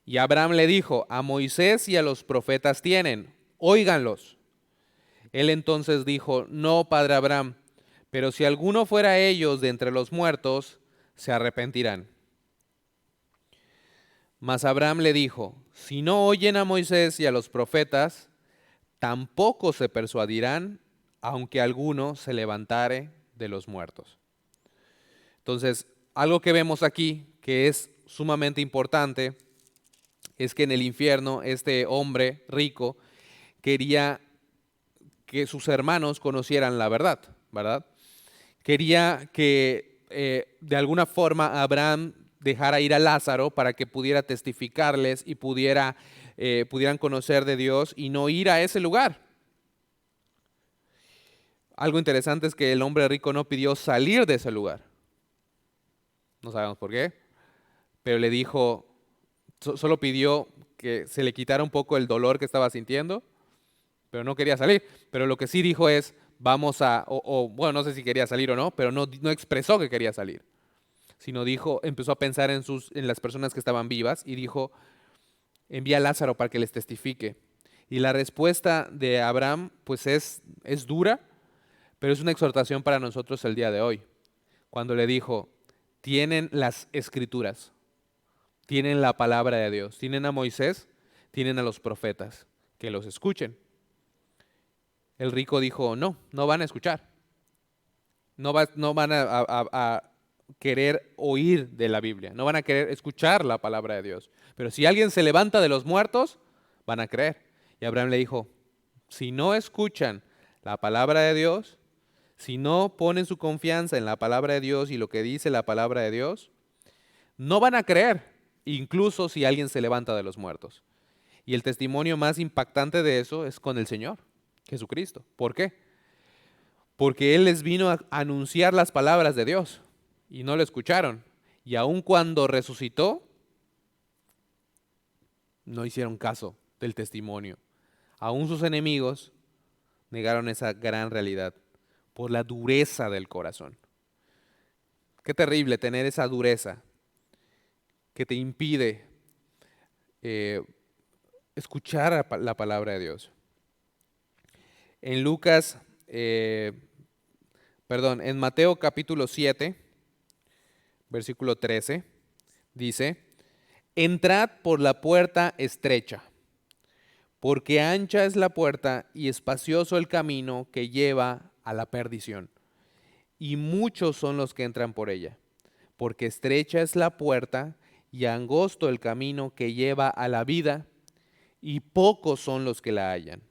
Y Abraham le dijo, a Moisés y a los profetas tienen, óiganlos. Él entonces dijo, no, padre Abraham, pero si alguno fuera ellos de entre los muertos, se arrepentirán. Mas Abraham le dijo, si no oyen a Moisés y a los profetas, tampoco se persuadirán, aunque alguno se levantare de los muertos. Entonces, algo que vemos aquí, que es sumamente importante, es que en el infierno este hombre rico quería que sus hermanos conocieran la verdad, ¿verdad? Quería que de alguna forma Abraham dejara ir a Lázaro para que pudiera testificarles y pudieran conocer de Dios y no ir a ese lugar. Algo interesante es que el hombre rico no pidió salir de ese lugar. No sabemos por qué, pero le dijo, solo pidió que se le quitara un poco el dolor que estaba sintiendo, pero no quería salir. Pero lo que sí dijo es, bueno, no sé si quería salir o no, pero no expresó que quería salir, sino empezó a pensar en las personas que estaban vivas y dijo, envía a Lázaro para que les testifique. Y la respuesta de Abraham pues es dura, pero es una exhortación para nosotros el día de hoy. Cuando le dijo, tienen las escrituras, tienen la palabra de Dios, tienen a Moisés, tienen a los profetas, que los escuchen. El rico dijo, no van a escuchar. No van a querer oír de la Biblia, no van a querer escuchar la palabra de Dios. Pero si alguien se levanta de los muertos, van a creer. Y Abraham le dijo, si no escuchan la palabra de Dios, si no ponen su confianza en la palabra de Dios y lo que dice la palabra de Dios, no van a creer, incluso si alguien se levanta de los muertos. Y el testimonio más impactante de eso es con el Señor, Jesucristo. ¿Por qué? Porque Él les vino a anunciar las palabras de Dios y no lo escucharon. Y aun cuando resucitó, no hicieron caso del testimonio. Aún sus enemigos negaron esa gran realidad por la dureza del corazón. Qué terrible tener esa dureza que te impide eh, escuchar la palabra de Dios. En en Mateo capítulo 7, versículo 13, dice: entrad por la puerta estrecha, porque ancha es la puerta y espacioso el camino que lleva a la perdición, y muchos son los que entran por ella, porque estrecha es la puerta y angosto el camino que lleva a la vida, y pocos son los que la hallan.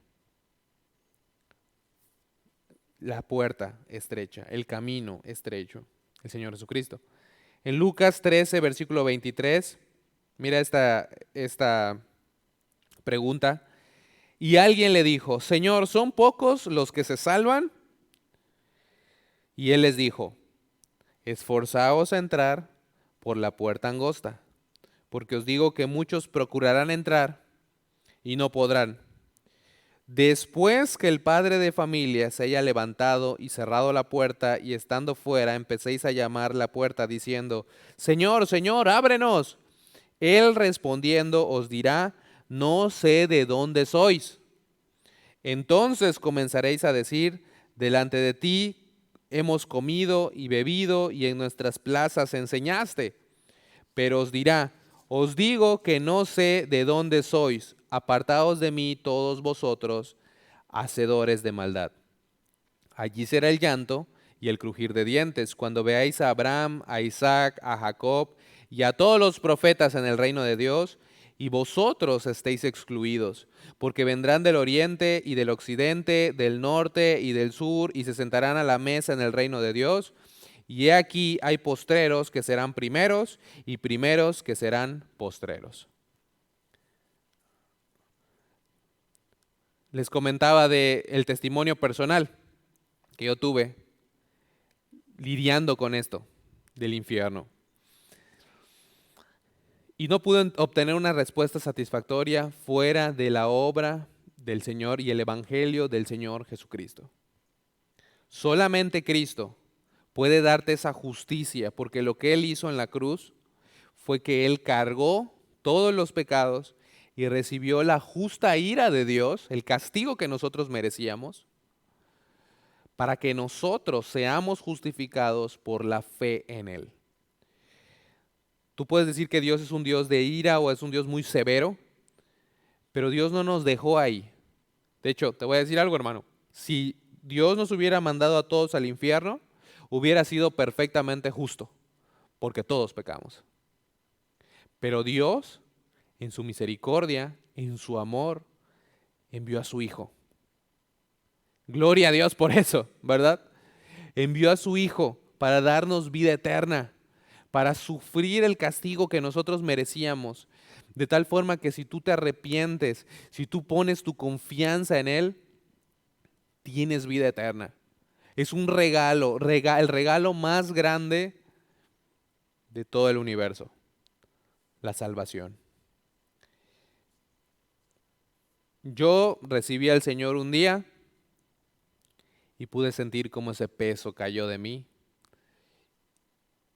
La puerta estrecha, el camino estrecho, el Señor Jesucristo. En Lucas 13, versículo 23, mira esta pregunta. Y alguien le dijo: Señor, ¿son pocos los que se salvan? Y él les dijo: esforzaos a entrar por la puerta angosta, porque os digo que muchos procurarán entrar y no podrán. Después que el padre de familia se haya levantado y cerrado la puerta, y estando fuera empecéis a llamar la puerta diciendo: Señor, Señor, ábrenos. Él respondiendo os dirá: no sé de dónde sois. Entonces comenzaréis a decir: delante de ti hemos comido y bebido, y en nuestras plazas enseñaste. Pero os dirá: os digo que no sé de dónde sois, apartaos de mí todos vosotros, hacedores de maldad. Allí será el llanto y el crujir de dientes, cuando veáis a Abraham, a Isaac, a Jacob y a todos los profetas en el reino de Dios, y vosotros estéis excluidos, porque vendrán del oriente y del occidente, del norte y del sur, y se sentarán a la mesa en el reino de Dios. Y he aquí hay postreros que serán primeros, y primeros que serán postreros. Les comentaba del testimonio personal que yo tuve lidiando con esto del infierno. Y no pude obtener una respuesta satisfactoria fuera de la obra del Señor y el Evangelio del Señor Jesucristo. Solamente Cristo puede darte esa justicia, porque lo que Él hizo en la cruz fue que Él cargó todos los pecados y recibió la justa ira de Dios, el castigo que nosotros merecíamos, para que nosotros seamos justificados por la fe en Él. Tú puedes decir que Dios es un Dios de ira o es un Dios muy severo, pero Dios no nos dejó ahí. De hecho, te voy a decir algo, hermano. Si Dios nos hubiera mandado a todos al infierno, hubiera sido perfectamente justo, porque todos pecamos. Pero Dios, en su misericordia, en su amor, envió a su Hijo. Gloria a Dios por eso, ¿verdad? Envió a su Hijo para darnos vida eterna, para sufrir el castigo que nosotros merecíamos, de tal forma que si tú te arrepientes, si tú pones tu confianza en Él, tienes vida eterna. Es un regalo, el regalo más grande de todo el universo, la salvación. Yo recibí al Señor un día y pude sentir cómo ese peso cayó de mí.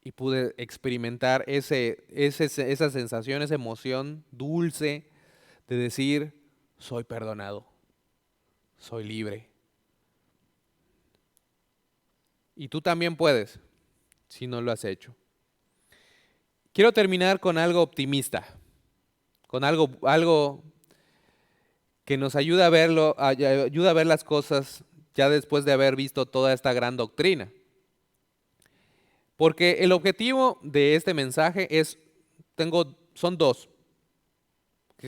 Y pude experimentar esa sensación, esa emoción dulce de decir: soy perdonado, soy libre. Y tú también puedes, si no lo has hecho. Quiero terminar con algo optimista, con algo que nos ayuda a verlo, ayuda a ver las cosas ya después de haber visto toda esta gran doctrina. Porque el objetivo de este mensaje son dos.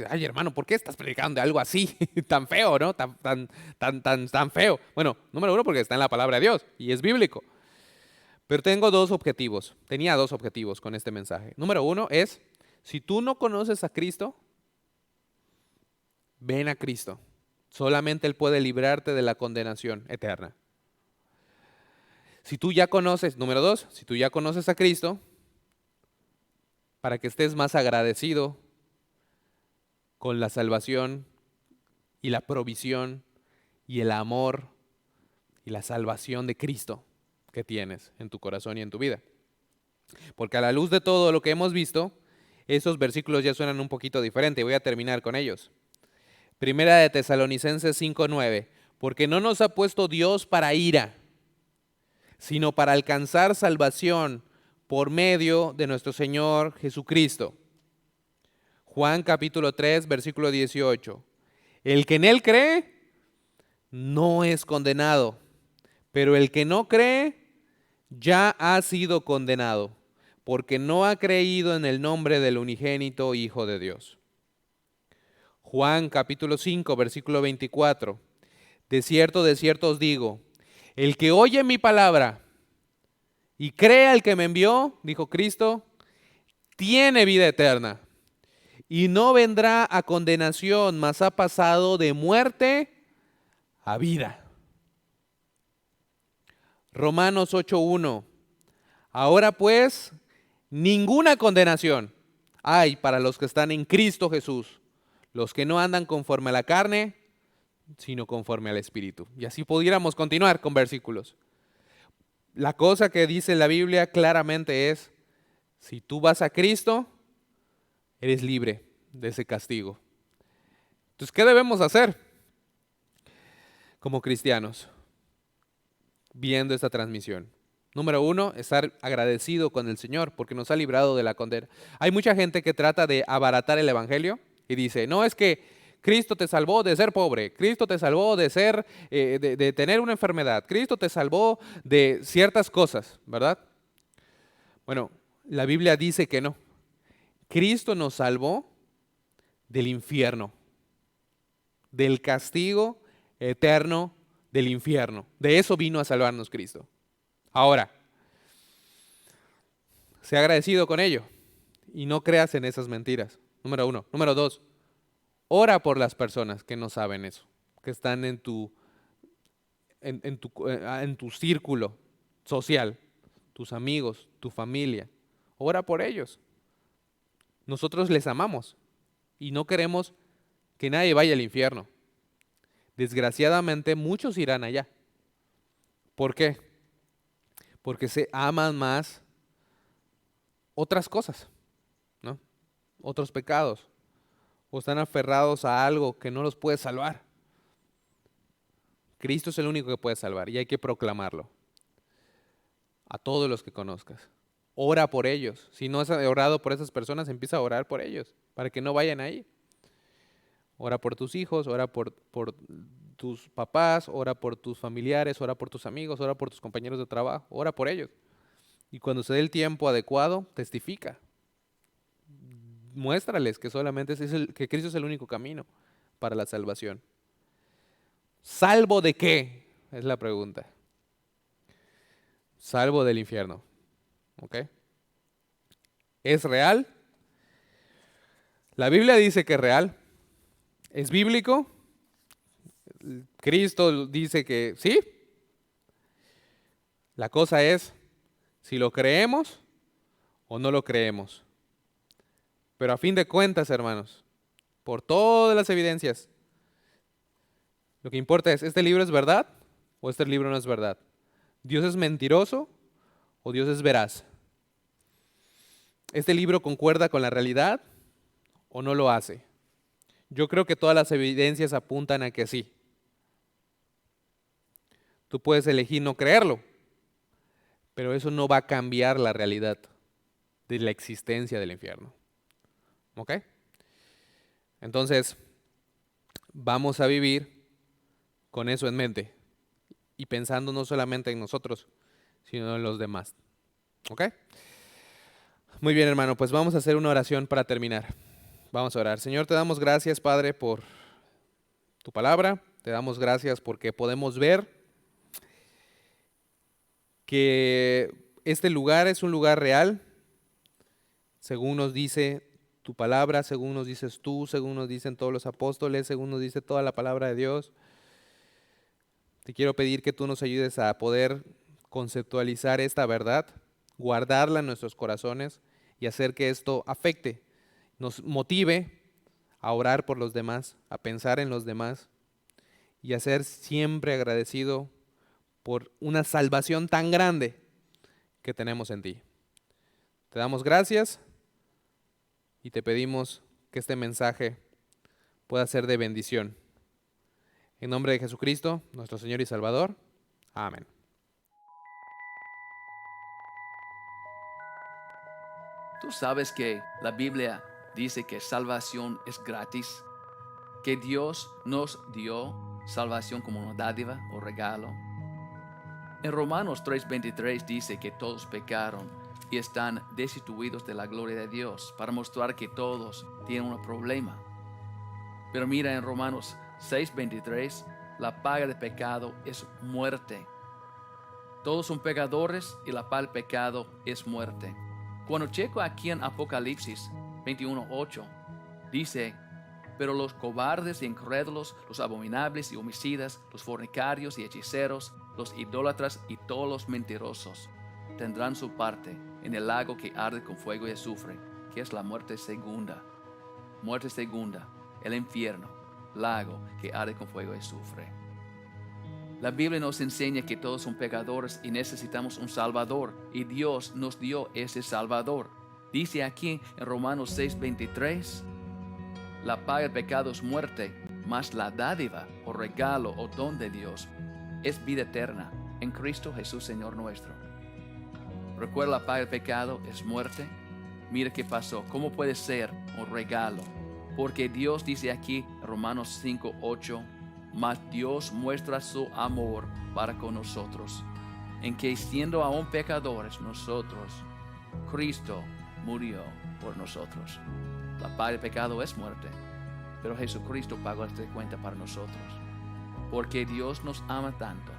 Ay, hermano, ¿por qué estás predicando de algo así? Tan feo, ¿no? Tan feo. Bueno, número uno, porque está en la palabra de Dios y es bíblico. Pero tengo dos objetivos. Tenía dos objetivos con este mensaje. Número uno es, si tú no conoces a Cristo, ven a Cristo. Solamente Él puede librarte de la condenación eterna. Si tú ya conoces, número dos, si tú ya conoces a Cristo, para que estés más agradecido con la salvación y la provisión y el amor y la salvación de Cristo que tienes en tu corazón y en tu vida. Porque a la luz de todo lo que hemos visto, esos versículos ya suenan un poquito diferente. Voy a terminar con ellos. Primera de Tesalonicenses 5:9. Porque no nos ha puesto Dios para ira, sino para alcanzar salvación por medio de nuestro Señor Jesucristo. Juan capítulo 3, versículo 18. El que en Él cree no es condenado, pero el que no cree ya ha sido condenado, porque no ha creído en el nombre del unigénito Hijo de Dios. Juan capítulo 5, versículo 24. De cierto os digo, el que oye mi palabra y cree al que me envió, dijo Cristo, tiene vida eterna y no vendrá a condenación, mas ha pasado de muerte a vida. Romanos 8:1. Ahora pues, ninguna condenación hay para los que están en Cristo Jesús, los que no andan conforme a la carne, sino conforme al Espíritu. Y así pudiéramos continuar con versículos. La cosa que dice la Biblia claramente es, si tú vas a Cristo, eres libre de ese castigo. Entonces, ¿qué debemos hacer como cristianos viendo esta transmisión? Número uno, estar agradecido con el Señor porque nos ha librado de la condena. Hay mucha gente que trata de abaratar el Evangelio y dice, no, es que Cristo te salvó de ser pobre, Cristo te salvó de ser, de tener una enfermedad, Cristo te salvó de ciertas cosas, ¿verdad? Bueno, la Biblia dice que no. Cristo nos salvó del infierno, del castigo eterno del infierno. De eso vino a salvarnos Cristo. Ahora, sé agradecido con ello y no creas en esas mentiras. Número uno. Número dos, ora por las personas que no saben eso, que están en tu círculo social, tus amigos, tu familia. Ora por ellos. Nosotros les amamos y no queremos que nadie vaya al infierno. Desgraciadamente, muchos irán allá. ¿Por qué? Porque se aman más otras cosas, ¿no? Otros pecados. O están aferrados a algo que no los puede salvar. Cristo es el único que puede salvar y hay que proclamarlo a todos los que conozcas. Ora por ellos. Si no has orado por esas personas, empieza a orar por ellos para que no vayan ahí. Ora por tus hijos, ora por tus papás, ora por tus familiares, ora por tus amigos, ora por tus compañeros de trabajo, ora por ellos. Y cuando se dé el tiempo adecuado, testifica. Muéstrales que solamente que Cristo es el único camino para la salvación. ¿Salvo de qué? Es la pregunta. Salvo del infierno. ¿Ok? ¿Es real? La Biblia dice que es real. ¿Es bíblico? Cristo dice que sí. La cosa es si lo creemos o no lo creemos. Pero a fin de cuentas, hermanos, por todas las evidencias, lo que importa es, ¿este libro es verdad o este libro no es verdad? ¿Dios es mentiroso o Dios es veraz? ¿Este libro concuerda con la realidad o no lo hace? Yo creo que todas las evidencias apuntan a que sí. Tú puedes elegir no creerlo, pero eso no va a cambiar la realidad de la existencia del infierno. ¿Ok? Entonces, vamos a vivir con eso en mente y pensando no solamente en nosotros, sino en los demás. ¿Ok? Muy bien, hermano, pues vamos a hacer una oración para terminar. Vamos a orar. Señor, te damos gracias, Padre, por tu palabra. Te damos gracias porque podemos ver que este lugar es un lugar real, según nos dice tu palabra, según nos dices tú, según nos dicen todos los apóstoles, según nos dice toda la palabra de Dios. Te quiero pedir que tú nos ayudes a poder conceptualizar esta verdad, guardarla en nuestros corazones y hacer que esto afecte, nos motive a orar por los demás, a pensar en los demás y a ser siempre agradecido por una salvación tan grande que tenemos en ti. Te damos gracias y te pedimos que este mensaje pueda ser de bendición. En nombre de Jesucristo, nuestro Señor y Salvador. Amén. Tú sabes que la Biblia dice que salvación es gratis, que Dios nos dio salvación como una dádiva o regalo. En Romanos 3:23 dice que todos pecaron y están destituidos de la gloria de Dios, para mostrar que todos tienen un problema. Pero mira, en Romanos 6:23, la paga del pecado es muerte. Todos son pecadores y la paga del pecado es muerte. Cuando checo aquí en Apocalipsis 21:8, dice: pero los cobardes y incrédulos, los abominables y homicidas, los fornicarios y hechiceros, los idólatras y todos los mentirosos tendrán su parte en el lago que arde con fuego y azufre, que es la muerte segunda. Muerte segunda, el infierno, lago que arde con fuego y azufre. La Biblia nos enseña que todos son pecadores y necesitamos un Salvador, y Dios nos dio ese Salvador. Dice aquí en Romanos 6:23, la paga del pecado es muerte, mas la dádiva o regalo o don de Dios es vida eterna en Cristo Jesús Señor nuestro. Recuerda, la paga del pecado es muerte. Mira qué pasó. ¿Cómo puede ser un regalo? Porque Dios dice aquí en Romanos 5:8, mas Dios muestra su amor para con nosotros, en que siendo aún pecadores nosotros, Cristo murió por nosotros. La paga del pecado es muerte, pero Jesucristo pagó esta cuenta para nosotros. Porque Dios nos ama tanto,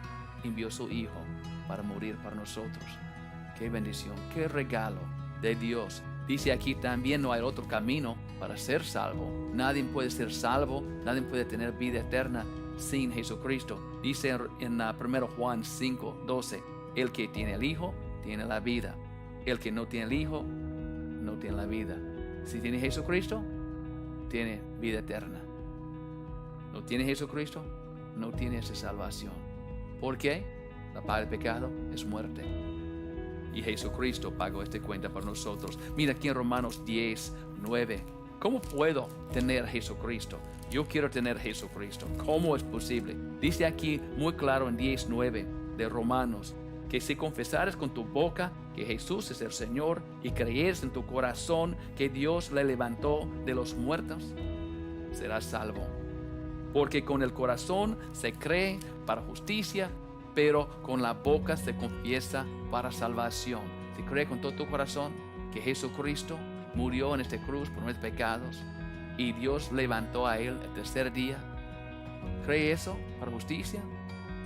envió a su Hijo para morir para nosotros. Qué bendición, qué regalo de Dios. Dice aquí también: no hay otro camino para ser salvo. Nadie puede ser salvo, nadie puede tener vida eterna sin Jesucristo. Dice en 1 Juan 5:12, el que tiene el Hijo tiene la vida. El que no tiene el Hijo no tiene la vida. Si tiene Jesucristo, tiene vida eterna. No tiene Jesucristo, no tiene esa salvación. ¿Por qué? La paga del pecado es muerte. Y Jesucristo pagó esta cuenta para nosotros. Mira aquí en Romanos 10:9. ¿Cómo puedo tener Jesucristo? Yo quiero tener Jesucristo. ¿Cómo es posible? Dice aquí muy claro en 10:9 de Romanos, que si confesares con tu boca que Jesús es el Señor y creyeres en tu corazón que Dios le levantó de los muertos, serás salvo. Porque con el corazón se cree para justicia, pero con la boca se confiesa para salvación. Si cree con todo tu corazón que Jesucristo murió en esta cruz por nuestros pecados y Dios levantó a él el tercer día, cree eso para justicia,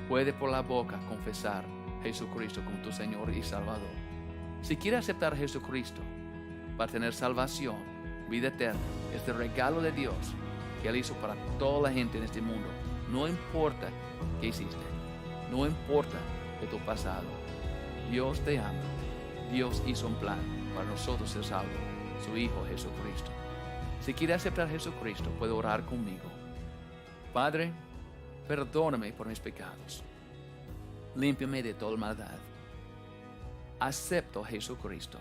puede por la boca confesar Jesucristo como tu Señor y Salvador. Si quieres aceptar a Jesucristo para tener salvación, vida eterna, este regalo de Dios que Él hizo para toda la gente en este mundo, no importa qué hiciste, no importa de tu pasado, Dios te ama. Dios hizo un plan para nosotros ser salvos, su Hijo Jesucristo. Si quieres aceptar a Jesucristo, puede orar conmigo. Padre, perdóname por mis pecados. Límpiame de toda maldad. Acepto a Jesucristo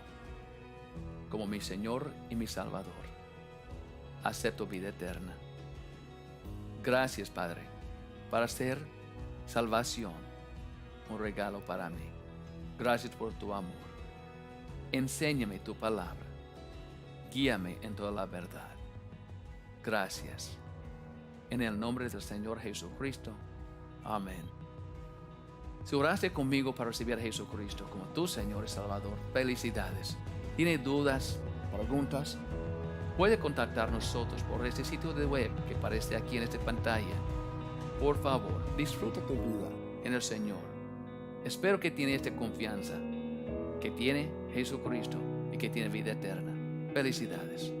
como mi Señor y mi Salvador. Acepto vida eterna. Gracias, Padre, para ser salvación, un regalo para mí. Gracias por tu amor. Enséñame tu palabra. Guíame en toda la verdad. Gracias. En el nombre del Señor Jesucristo. Amén. Si oraste conmigo para recibir a Jesucristo como tu Señor y Salvador, felicidades. ¿Tiene dudas, preguntas? puede contactar nosotros por este sitio de web que aparece aquí en esta pantalla. Por favor, disfruta tu vida en el Señor. Espero que tiene esta confianza, que tiene Jesucristo y que tiene vida eterna. Felicidades.